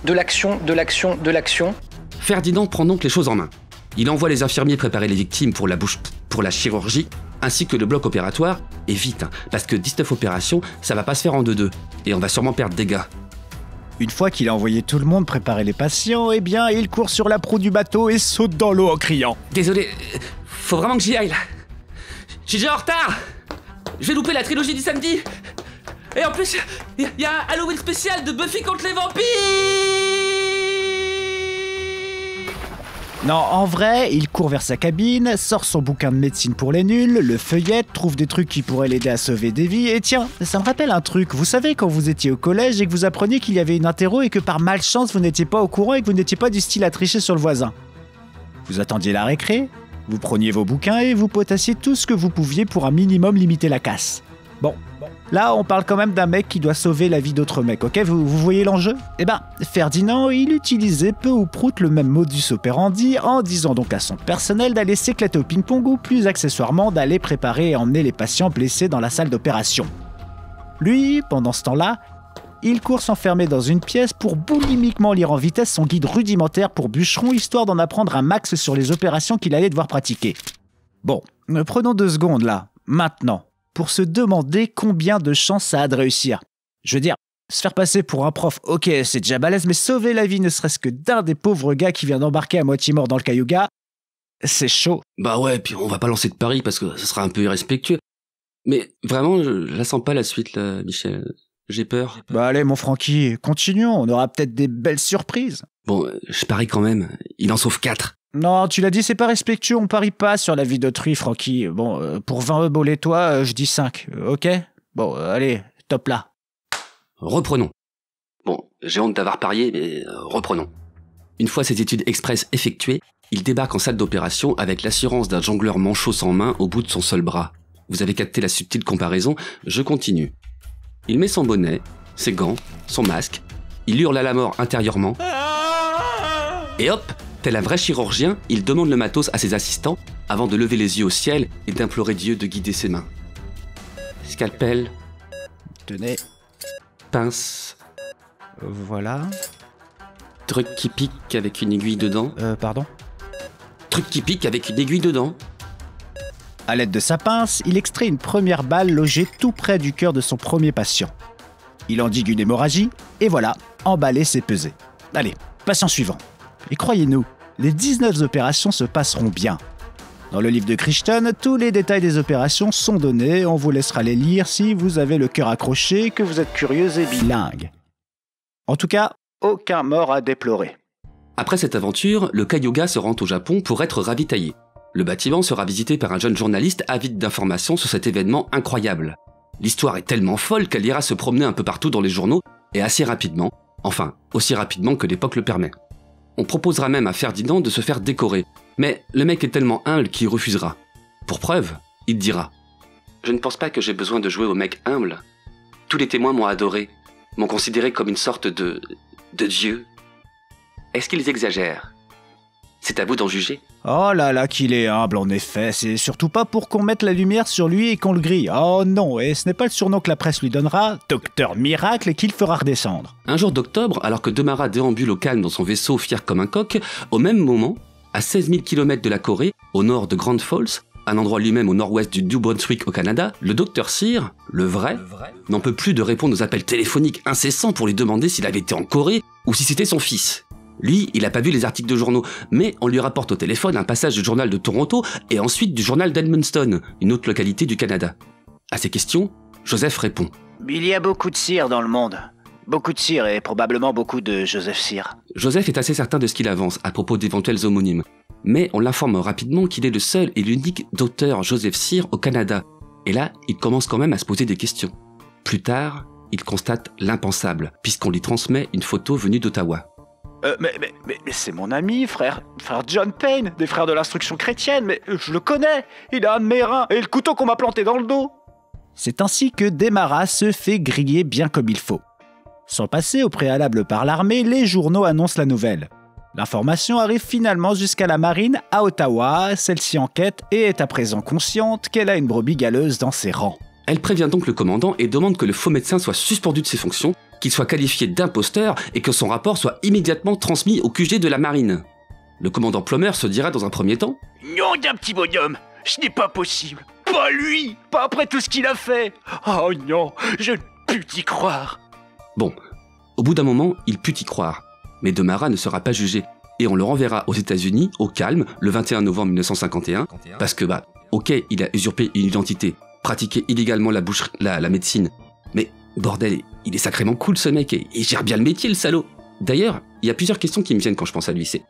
De l'action, de l'action, de l'action. Ferdinand prend donc les choses en main. Il envoie les infirmiers préparer les victimes pour la chirurgie, ainsi que le bloc opératoire, et vite, parce que 19 opérations, ça va pas se faire en 2-2, et on va sûrement perdre des gars. Une fois qu'il a envoyé tout le monde préparer les patients, eh bien, il court sur la proue du bateau et saute dans l'eau en criant. Désolé, faut vraiment que j'y aille là. Je suis déjà en retard. Je vais louper la trilogie du samedi. Et en plus, il y a un Halloween spécial de Buffy contre les vampires. Non, en vrai, il court vers sa cabine, sort son bouquin de médecine pour les nuls, le feuillette, trouve des trucs qui pourraient l'aider à sauver des vies, et tiens, ça me rappelle un truc. Vous savez, quand vous étiez au collège et que vous appreniez qu'il y avait une interro et que par malchance vous n'étiez pas au courant et que vous n'étiez pas du style à tricher sur le voisin. Vous attendiez la récré, vous preniez vos bouquins et vous potassiez tout ce que vous pouviez pour un minimum limiter la casse. Bon. Là, on parle quand même d'un mec qui doit sauver la vie d'autres mecs, ok? Vous voyez l'enjeu? Eh ben, Ferdinand, il utilisait peu ou prout le même modus operandi en disant donc à son personnel d'aller s'éclater au ping-pong ou plus accessoirement d'aller préparer et emmener les patients blessés dans la salle d'opération. Lui, pendant ce temps-là, il court s'enfermer dans une pièce pour boulimiquement lire en vitesse son guide rudimentaire pour bûcheron, histoire d'en apprendre un max sur les opérations qu'il allait devoir pratiquer. Bon, prenons 2 secondes là, maintenant, pour se demander combien de chances ça a de réussir. Je veux dire, se faire passer pour un prof, ok, c'est déjà balèze, mais sauver la vie ne serait-ce que d'un des pauvres gars qui vient d'embarquer à moitié mort dans le Cayuga, c'est chaud. Bah ouais, puis on va pas lancer de pari parce que ce sera un peu irrespectueux. Mais vraiment, je la sens pas la suite là, Michel. J'ai peur. Bah allez mon Francky, continuons, on aura peut-être des belles surprises. Bon, je parie quand même, il en sauve 4. Non, tu l'as dit, c'est pas respectueux, on parie pas sur la vie d'autrui, Francky. Bon, pour 20 ebolets toi, je dis 5, ok? Bon, allez, top là. Reprenons. Bon, j'ai honte d'avoir parié, mais reprenons. Une fois ses études express effectuées, il débarque en salle d'opération avec l'assurance d'un jongleur manchot sans main au bout de son seul bras. Vous avez capté la subtile comparaison, je continue. Il met son bonnet, ses gants, son masque, il hurle à la mort intérieurement, et hop, tel un vrai chirurgien, il demande le matos à ses assistants avant de lever les yeux au ciel et d'implorer Dieu de guider ses mains. scalpel. Tenez. Pince. Voilà. Truc qui pique avec une aiguille dedans. Pardon ? Truc qui pique avec une aiguille dedans. À l'aide de sa pince, il extrait une première balle logée tout près du cœur de son premier patient. Il endigue une hémorragie, et voilà, emballé, c'est pesé. Allez, patient suivant. Et croyez-nous, les 19 opérations se passeront bien. Dans le livre de Crichton, tous les détails des opérations sont donnés, on vous laissera les lire si vous avez le cœur accroché, que vous êtes curieux et bilingue. En tout cas, aucun mort à déplorer. Après cette aventure, le Cayuga se rend au Japon pour être ravitaillé. Le bâtiment sera visité par un jeune journaliste avide d'informations sur cet événement incroyable. L'histoire est tellement folle qu'elle ira se promener un peu partout dans les journaux, et assez rapidement, enfin, aussi rapidement que l'époque le permet. On proposera même à Ferdinand de se faire décorer, mais le mec est tellement humble qu'il refusera. Pour preuve, il dira « Je ne pense pas que j'ai besoin de jouer au mec humble. Tous les témoins m'ont adoré, m'ont considéré comme une sorte de dieu. Est-ce qu'ils exagèrent ? C'est à vous d'en juger. » Oh là là qu'il est humble en effet, c'est surtout pas pour qu'on mette la lumière sur lui et qu'on le grille. Oh non, et ce n'est pas le surnom que la presse lui donnera, Docteur Miracle, et qu'il fera redescendre. Un jour d'octobre, alors que Demara déambule au calme dans son vaisseau fier comme un coq, au même moment, à 16 000 km de la Corée, au nord de Grand Falls, un endroit lui-même au nord-ouest du New Brunswick au Canada, le Dr Sear, le vrai, n'en peut plus de répondre aux appels téléphoniques incessants pour lui demander s'il avait été en Corée ou si c'était son fils. Lui, il n'a pas vu les articles de journaux, mais on lui rapporte au téléphone un passage du journal de Toronto et ensuite du journal d'Edmundston, une autre localité du Canada. À ces questions, Joseph répond. Il y a beaucoup de Sear dans le monde. Beaucoup de Sear et probablement beaucoup de Joseph Sear. Joseph est assez certain de ce qu'il avance à propos d'éventuels homonymes, mais on l'informe rapidement qu'il est le seul et l'unique docteur Joseph Sear au Canada. Et là, il commence quand même à se poser des questions. Plus tard, il constate l'impensable, puisqu'on lui transmet une photo venue d'Ottawa. Mais c'est mon ami, frère John Payne, des frères de l'instruction chrétienne, mais je le connais. Il a un de mes reins et le couteau qu'on m'a planté dans le dos. C'est ainsi que Demara se fait griller bien comme il faut. Sans passer au préalable par l'armée, les journaux annoncent la nouvelle. L'information arrive finalement jusqu'à la marine à Ottawa, celle-ci enquête et est à présent consciente qu'elle a une brebis galeuse dans ses rangs. Elle prévient donc le commandant et demande que le faux médecin soit suspendu de ses fonctions, qu'il soit qualifié d'imposteur et que son rapport soit immédiatement transmis au QG de la marine. Le commandant Plummer se dira dans un premier temps « Non d'un petit bonhomme, ce n'est pas possible. Pas lui, pas après tout ce qu'il a fait. Oh non, je ne puis y croire. » Bon, au bout d'un moment, il put y croire. Mais Demara ne sera pas jugé et on le renverra aux États-Unis au calme le 21 novembre 1951 parce que ok, il a usurpé une identité, pratiqué illégalement la médecine, mais bordel, il est sacrément cool ce mec et il gère bien le métier, le salaud. D'ailleurs, il y a plusieurs questions qui me viennent quand je pense à lui, c'est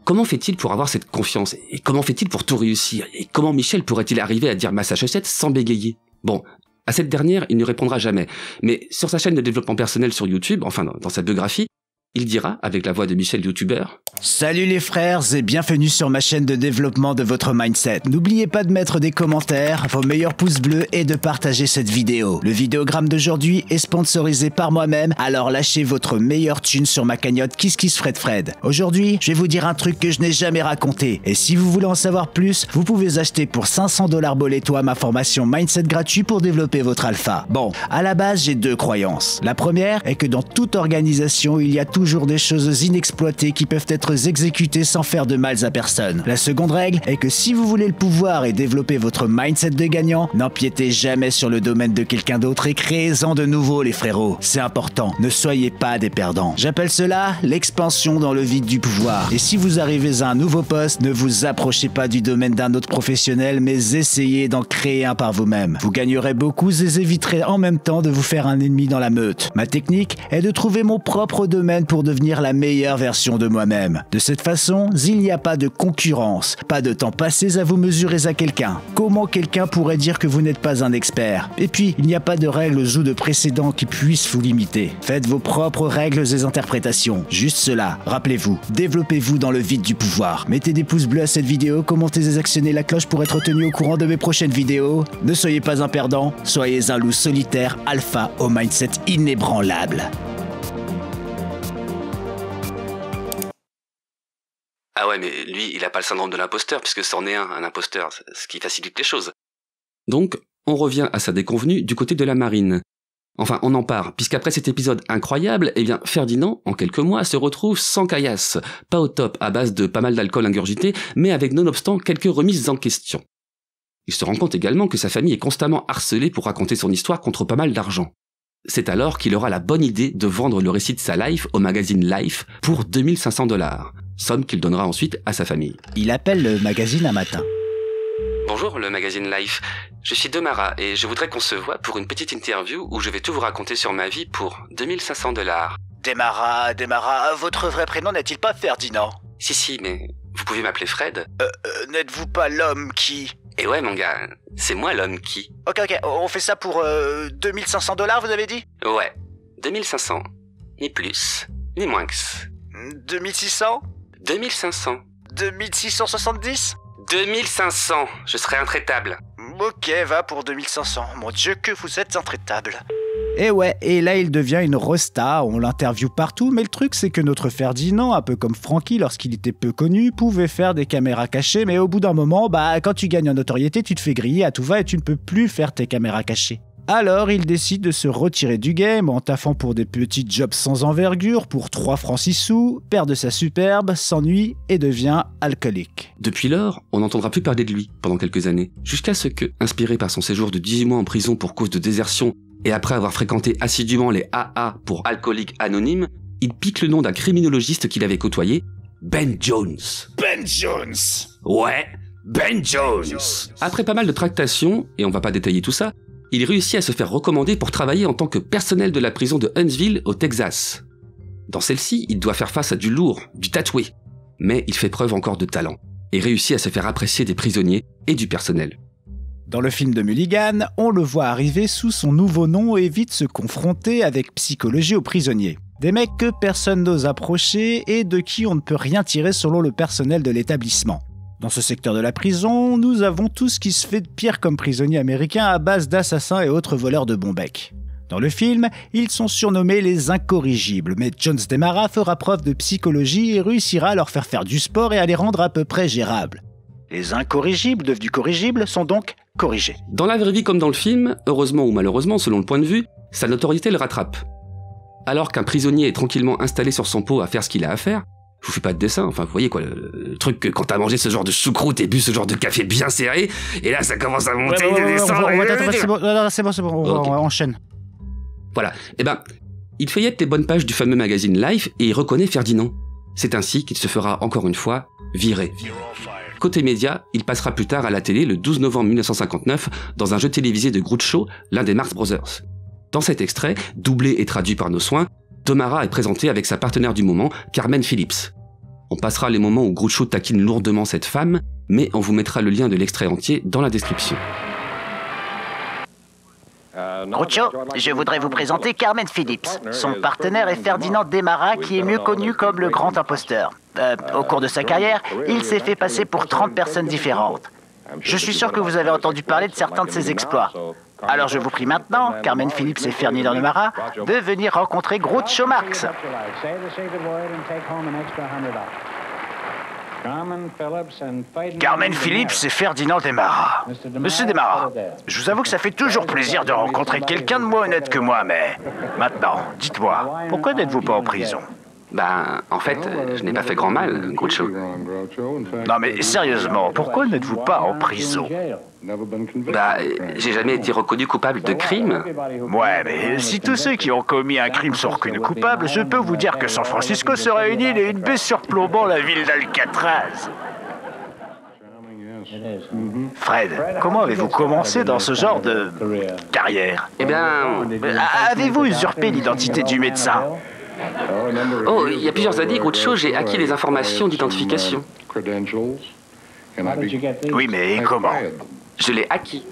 comment fait-il pour avoir cette confiance et comment fait-il pour tout réussir et comment Michel pourrait-il arriver à dire Massachusetts sans bégayer? Bon, à cette dernière, il ne répondra jamais, mais sur sa chaîne de développement personnel sur YouTube, enfin dans sa biographie, il dira, avec la voix de Michel YouTuber, « Salut les frères et bienvenue sur ma chaîne de développement de votre mindset. N'oubliez pas de mettre des commentaires, vos meilleurs pouces bleus et de partager cette vidéo. Le vidéogramme d'aujourd'hui est sponsorisé par moi-même, alors lâchez votre meilleure thune sur ma cagnotte KissKissFredFred. Aujourd'hui, je vais vous dire un truc que je n'ai jamais raconté. Et si vous voulez en savoir plus, vous pouvez acheter pour 500 $ bolétois ma formation Mindset gratuit pour développer votre alpha. Bon, à la base, j'ai deux croyances. La première est que dans toute organisation, il y a toujours des choses inexploitées qui peuvent être exécutées sans faire de mal à personne. La seconde règle est que si vous voulez le pouvoir et développer votre mindset de gagnant, n'empiétez jamais sur le domaine de quelqu'un d'autre et créez-en de nouveau les frérots. C'est important, ne soyez pas des perdants. J'appelle cela l'expansion dans le vide du pouvoir. Et si vous arrivez à un nouveau poste, ne vous approchez pas du domaine d'un autre professionnel, mais essayez d'en créer un par vous-même. Vous gagnerez beaucoup et éviterez en même temps de vous faire un ennemi dans la meute. Ma technique est de trouver mon propre domaine pour devenir la meilleure version de moi-même. De cette façon, il n'y a pas de concurrence, pas de temps passé à vous mesurer à quelqu'un. Comment quelqu'un pourrait dire que vous n'êtes pas un expert? Et puis, il n'y a pas de règles ou de précédents qui puissent vous limiter. Faites vos propres règles et interprétations. Juste cela, rappelez-vous, développez-vous dans le vide du pouvoir. Mettez des pouces bleus à cette vidéo, commentez et actionnez la cloche pour être tenu au courant de mes prochaines vidéos. Ne soyez pas un perdant, soyez un loup solitaire alpha au mindset inébranlable. Ah ouais, mais lui, il a pas le syndrome de l'imposteur, puisque c'en est un imposteur, ce qui facilite les choses. Donc, on revient à sa déconvenue du côté de la marine. Enfin, on en part, puisqu'après cet épisode incroyable, eh bien, Ferdinand, en quelques mois, se retrouve sans caillasse. Pas au top, à base de pas mal d'alcool ingurgité, mais avec nonobstant quelques remises en question. Il se rend compte également que sa famille est constamment harcelée pour raconter son histoire contre pas mal d'argent. C'est alors qu'il aura la bonne idée de vendre le récit de sa life au magazine Life pour 2500 $, somme qu'il donnera ensuite à sa famille. Il appelle le magazine un matin. Bonjour le magazine Life, je suis Demara et je voudrais qu'on se voit pour une petite interview où je vais tout vous raconter sur ma vie pour 2500 $. Demara, votre vrai prénom n'est-il pas Ferdinand? Si, mais vous pouvez m'appeler Fred. N'êtes-vous pas l'homme qui... Et ouais mon gars, c'est moi l'homme qui... Ok, on fait ça pour 2500 $, vous avez dit? Ouais, 2500, ni plus, ni moins que... 2600? 2500. 2670? 2500, je serai intraitable. Ok, va pour 2500. Mon Dieu, que vous êtes intraitable. Et ouais, et là il devient une rosta, on l'interviewe partout, mais le truc c'est que notre Ferdinand, un peu comme Francky lorsqu'il était peu connu, pouvait faire des caméras cachées, mais au bout d'un moment, quand tu gagnes en notoriété, tu te fais griller à tout va et tu ne peux plus faire tes caméras cachées. Alors il décide de se retirer du game en taffant pour des petits jobs sans envergure pour 3 francs 6 sous, perd de sa superbe, s'ennuie et devient alcoolique. Depuis lors, on n'entendra plus parler de lui pendant quelques années, jusqu'à ce que, inspiré par son séjour de 18 mois en prison pour cause de désertion et après avoir fréquenté assidûment les AA pour alcooliques anonymes, il pique le nom d'un criminologiste qu'il avait côtoyé, Ben Jones. Ben Jones! Ouais, Ben Jones! Après pas mal de tractations, et on va pas détailler tout ça, il réussit à se faire recommander pour travailler en tant que personnel de la prison de Huntsville au Texas. Dans celle-ci, il doit faire face à du lourd, du tatoué, mais il fait preuve encore de talent et réussit à se faire apprécier des prisonniers et du personnel. Dans le film de Mulligan, on le voit arriver sous son nouveau nom et vite se confronter avec psychologie aux prisonniers. Des mecs que personne n'ose approcher et de qui on ne peut rien tirer selon le personnel de l'établissement. Dans ce secteur de la prison, nous avons tout ce qui se fait de pire comme prisonniers américains à base d'assassins et autres voleurs de bons becs. Dans le film, ils sont surnommés les incorrigibles, mais Jones Demara fera preuve de psychologie et réussira à leur faire du sport et à les rendre à peu près gérables. Les incorrigibles devenus corrigibles sont donc corrigés. Dans la vraie vie comme dans le film, heureusement ou malheureusement selon le point de vue, sa notoriété le rattrape. Alors qu'un prisonnier est tranquillement installé sur son pot à faire ce qu'il a à faire, je vous fais pas de dessin, enfin vous voyez quoi, le truc que quand t'as mangé ce genre de choucroute et bu ce genre de café bien serré, et là ça commence à monter et descendre. C'est bon, on enchaîne. Voilà, il feuillette les bonnes pages du fameux magazine Life et il reconnaît Ferdinand. C'est ainsi qu'il se fera encore une fois virer. Côté média, il passera plus tard à la télé le 12 novembre 1959 dans un jeu télévisé de Groucho, l'un des Marx Brothers. Dans cet extrait, doublé et traduit par nos soins, Demara est présenté avec sa partenaire du moment, Carmen Phillips. On passera les moments où Groucho taquine lourdement cette femme, mais on vous mettra le lien de l'extrait entier dans la description. Groucho, je voudrais vous présenter Carmen Phillips. Son partenaire est Ferdinand Demara, qui est mieux connu comme le grand imposteur. Au cours de sa carrière, il s'est fait passer pour 30 personnes différentes. Je suis sûr que vous avez entendu parler de certains de ses exploits. Alors je vous prie maintenant, Carmen Phillips et Ferdinand Demara, de venir rencontrer Groucho Marx. Carmen Phillips et Ferdinand Demara. Monsieur Demara, je vous avoue que ça fait toujours plaisir de rencontrer quelqu'un de moins honnête que moi, mais... Maintenant, dites-moi, pourquoi n'êtes-vous pas en prison? En fait, je n'ai pas fait grand mal, Groucho. Non mais sérieusement, pourquoi n'êtes-vous pas en prison? J'ai jamais été reconnu coupable de crime. Ouais, mais si tous ceux qui ont commis un crime sont reconnus coupables, je peux vous dire que San Francisco serait une île et une baie surplombant la ville d'Alcatraz. Fred, comment avez-vous commencé dans ce genre de carrière? Avez-vous usurpé l'identité du médecin? Oh, il y a plusieurs années, Groucho, j'ai acquis des informations d'identification. Oui, mais comment? Je l'ai acquis.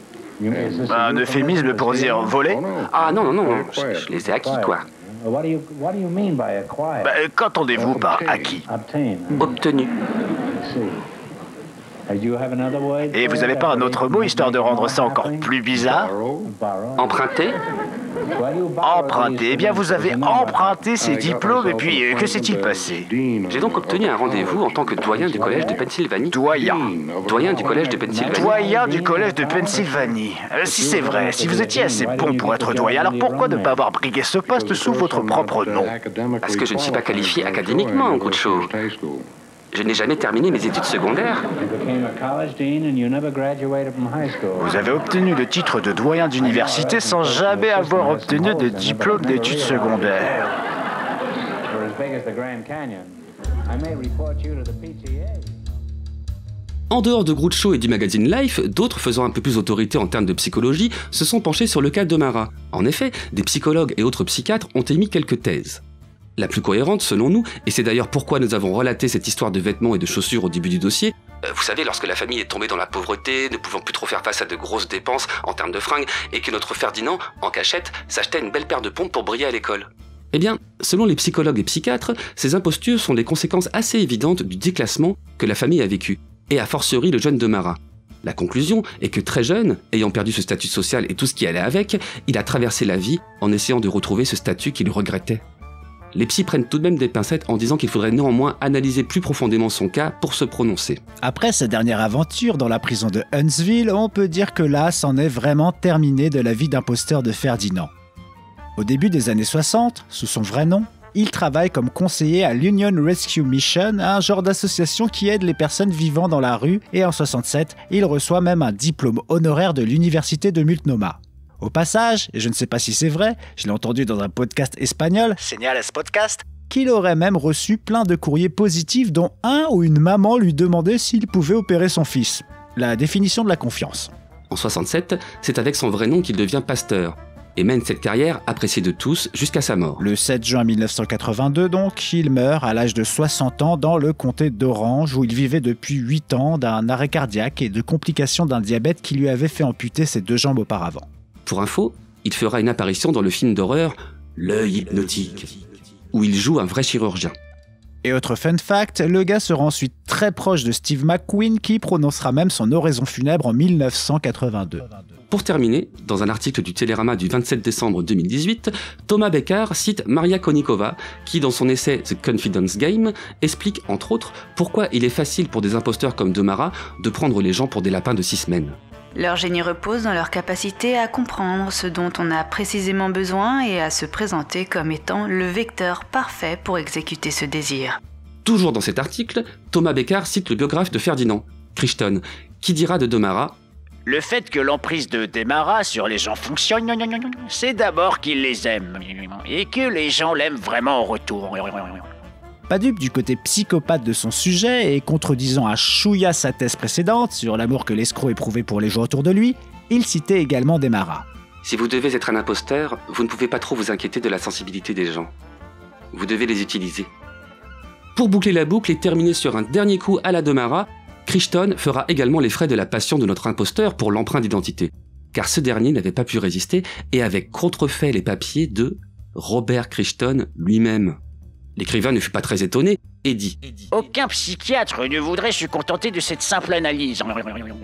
Un euphémisme pour dire voler? Ah non, je les ai acquis, quoi. Qu'entendez-vous par acquis? Obtenu. Et vous n'avez pas un autre mot, histoire de rendre ça encore plus bizarre? Emprunté? Emprunté. Eh bien, vous avez emprunté ces diplômes et puis que s'est-il passé? J'ai donc obtenu un rendez-vous en tant que doyen du collège de Pennsylvanie. Doyen du collège de Pennsylvanie. Doyen du collège de Pennsylvanie. Si c'est vrai, si vous étiez assez bon pour être doyen, alors pourquoi ne pas avoir brigué ce poste sous votre propre nom? Parce que je ne suis pas qualifié académiquement, Groucho. Je n'ai jamais terminé mes études secondaires. Vous avez obtenu le titre de doyen d'université sans jamais avoir obtenu de diplôme d'études secondaires. En dehors de Groucho et du magazine Life, d'autres faisant un peu plus autorité en termes de psychologie se sont penchés sur le cas d'Omara. En effet, des psychologues et autres psychiatres ont émis quelques thèses. La plus cohérente, selon nous, et c'est d'ailleurs pourquoi nous avons relaté cette histoire de vêtements et de chaussures au début du dossier, vous savez, lorsque la famille est tombée dans la pauvreté, ne pouvant plus trop faire face à de grosses dépenses en termes de fringues, et que notre Ferdinand, en cachette, s'achetait une belle paire de pompes pour briller à l'école. Eh bien, selon les psychologues et psychiatres, ces impostures sont les conséquences assez évidentes du déclassement que la famille a vécu, et a fortiori le jeune Domara. La conclusion est que très jeune, ayant perdu ce statut social et tout ce qui allait avec, il a traversé la vie en essayant de retrouver ce statut qu'il regrettait. Les psys prennent tout de même des pincettes en disant qu'il faudrait néanmoins analyser plus profondément son cas pour se prononcer. Après sa dernière aventure dans la prison de Huntsville, on peut dire que là, c'en est vraiment terminé de la vie d'imposteur de Ferdinand. Au début des années 60, sous son vrai nom, il travaille comme conseiller à l'Union Rescue Mission, un genre d'association qui aide les personnes vivant dans la rue, et en 67, il reçoit même un diplôme honoraire de l'université de Multnomah. Au passage, et je ne sais pas si c'est vrai, je l'ai entendu dans un podcast espagnol, Señales Podcast, qu'il aurait même reçu plein de courriers positifs dont un où une maman lui demandait s'il pouvait opérer son fils. La définition de la confiance. En 67, c'est avec son vrai nom qu'il devient pasteur, et mène cette carrière appréciée de tous jusqu'à sa mort. Le 7 juin 1982 donc, il meurt à l'âge de 60 ans dans le comté d'Orange où il vivait depuis 8 ans d'un arrêt cardiaque et de complications d'un diabète qui lui avait fait amputer ses 2 jambes auparavant. Pour info, il fera une apparition dans le film d'horreur L'œil hypnotique, où il joue un vrai chirurgien. Et autre fun fact, le gars sera ensuite très proche de Steve McQueen qui prononcera même son oraison funèbre en 1982. Pour terminer, dans un article du Télérama du 27 décembre 2018, Thomas Becker cite Maria Konnikova qui, dans son essai The Confidence Game, explique entre autres pourquoi il est facile pour des imposteurs comme Domara de prendre les gens pour des lapins de 6 semaines. Leur génie repose dans leur capacité à comprendre ce dont on a précisément besoin et à se présenter comme étant le vecteur parfait pour exécuter ce désir. Toujours dans cet article, Thomas Becker cite le biographe de Ferdinand, Crichton, qui dira de Domara « Le fait que l'emprise de Domara sur les gens fonctionne, c'est d'abord qu'il les aime, et que les gens l'aiment vraiment en retour. » Pas dupe du côté psychopathe de son sujet et contredisant à chouïa sa thèse précédente sur l'amour que l'escroc éprouvait pour les gens autour de lui, il citait également Domara. Si vous devez être un imposteur, vous ne pouvez pas trop vous inquiéter de la sensibilité des gens. Vous devez les utiliser. Pour boucler la boucle et terminer sur un dernier coup à la Domara, Crichton fera également les frais de la passion de notre imposteur pour l'emprunt d'identité, car ce dernier n'avait pas pu résister et avait contrefait les papiers de Robert Crichton lui-même. L'écrivain ne fut pas très étonné et dit « Aucun psychiatre ne voudrait se contenter de cette simple analyse.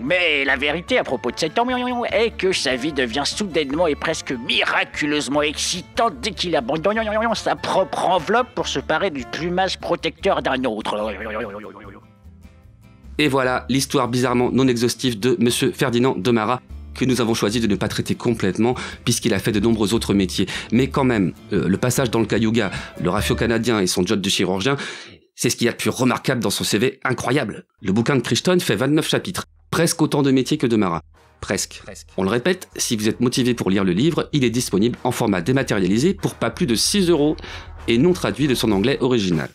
Mais la vérité à propos de cet homme est que sa vie devient soudainement et presque miraculeusement excitante dès qu'il abandonne sa propre enveloppe pour se parer du plumage protecteur d'un autre. » Et voilà l'histoire bizarrement non exhaustive de Monsieur Ferdinand Domara, que nous avons choisi de ne pas traiter complètement, puisqu'il a fait de nombreux autres métiers. Mais quand même, le passage dans le Cayuga, le rafio canadien et son job de chirurgien, c'est ce qu'il y a de plus remarquable dans son CV incroyable. Le bouquin de Crichton fait 29 chapitres, presque autant de métiers que Domara. Presque. On le répète, si vous êtes motivé pour lire le livre, il est disponible en format dématérialisé pour pas plus de 6 € et non traduit de son anglais original.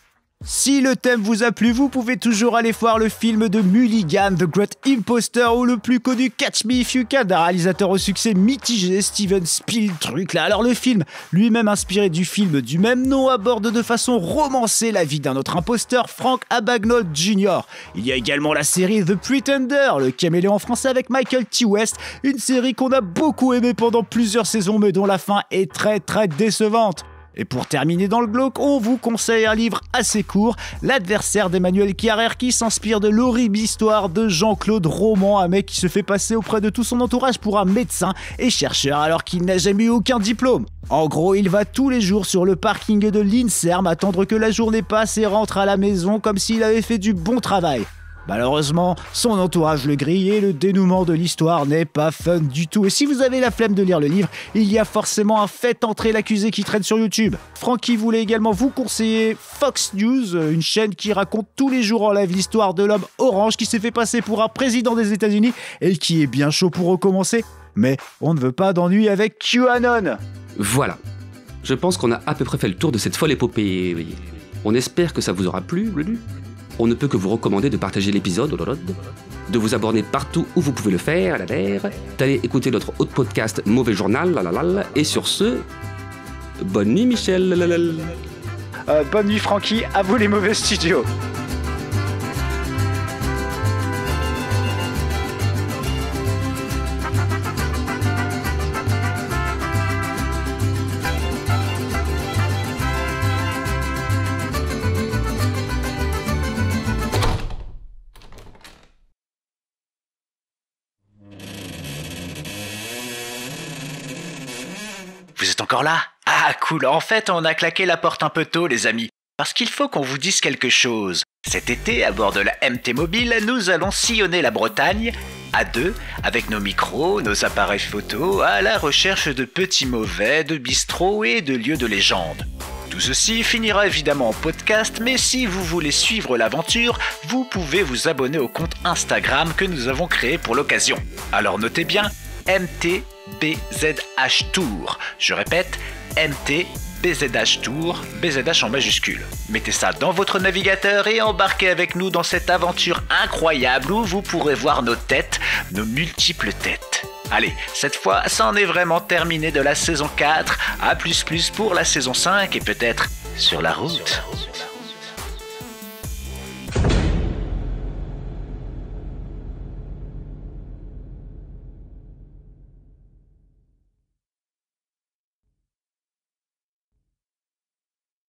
Si le thème vous a plu, vous pouvez toujours aller voir le film de Mulligan, The Great Imposter, ou le plus connu Catch Me If You Can, d'un réalisateur au succès mitigé, Steven Spielberg. Alors le film, lui-même inspiré du film du même nom, aborde de façon romancée la vie d'un autre imposteur, Frank Abagnale Jr. Il y a également la série The Pretender, le caméléon en français avec Michael T. West, une série qu'on a beaucoup aimée pendant plusieurs saisons mais dont la fin est très décevante. Et pour terminer dans le glauque, on vous conseille un livre assez court, L'adversaire d'Emmanuel Carrère, qui s'inspire de l'horrible histoire de Jean-Claude Roman, un mec qui se fait passer auprès de tout son entourage pour un médecin et chercheur alors qu'il n'a jamais eu aucun diplôme. En gros, il va tous les jours sur le parking de l'INSERM attendre que la journée passe et rentre à la maison comme s'il avait fait du bon travail. Malheureusement, son entourage le grille et le dénouement de l'histoire n'est pas fun du tout. Et si vous avez la flemme de lire le livre, il y a forcément un Faites entrer l'accusé qui traîne sur YouTube. Francky voulait également vous conseiller Fox News, une chaîne qui raconte tous les jours en live l'histoire de l'homme orange qui s'est fait passer pour un président des États-Unis et qui est bien chaud pour recommencer. Mais on ne veut pas d'ennui avec QAnon. Voilà. Je pense qu'on a à peu près fait le tour de cette folle épopée. On espère que ça vous aura plu. On ne peut que vous recommander de partager l'épisode, de vous abonner partout où vous pouvez le faire, d'aller écouter notre autre podcast Mauvais Journal, et sur ce, bonne nuit Michel. Bonne nuit Francky, à vous les mauvais studios. Vous êtes encore là? Ah cool, en fait on a claqué la porte un peu tôt les amis, parce qu'il faut qu'on vous dise quelque chose. Cet été, à bord de la MT Mobile, nous allons sillonner la Bretagne, à deux, avec nos micros, nos appareils photo, à la recherche de petits mauvais, de bistrots et de lieux de légende. Tout ceci finira évidemment en podcast, mais si vous voulez suivre l'aventure, vous pouvez vous abonner au compte Instagram que nous avons créé pour l'occasion. Alors notez bien, MTBZH Tour. Je répète, MTBZH Tour, BZH en majuscule. Mettez ça dans votre navigateur et embarquez avec nous dans cette aventure incroyable où vous pourrez voir nos têtes, nos multiples têtes. Allez, cette fois, ça en est vraiment terminé de la saison 4, à plus pour la saison 5 et peut-être sur la route.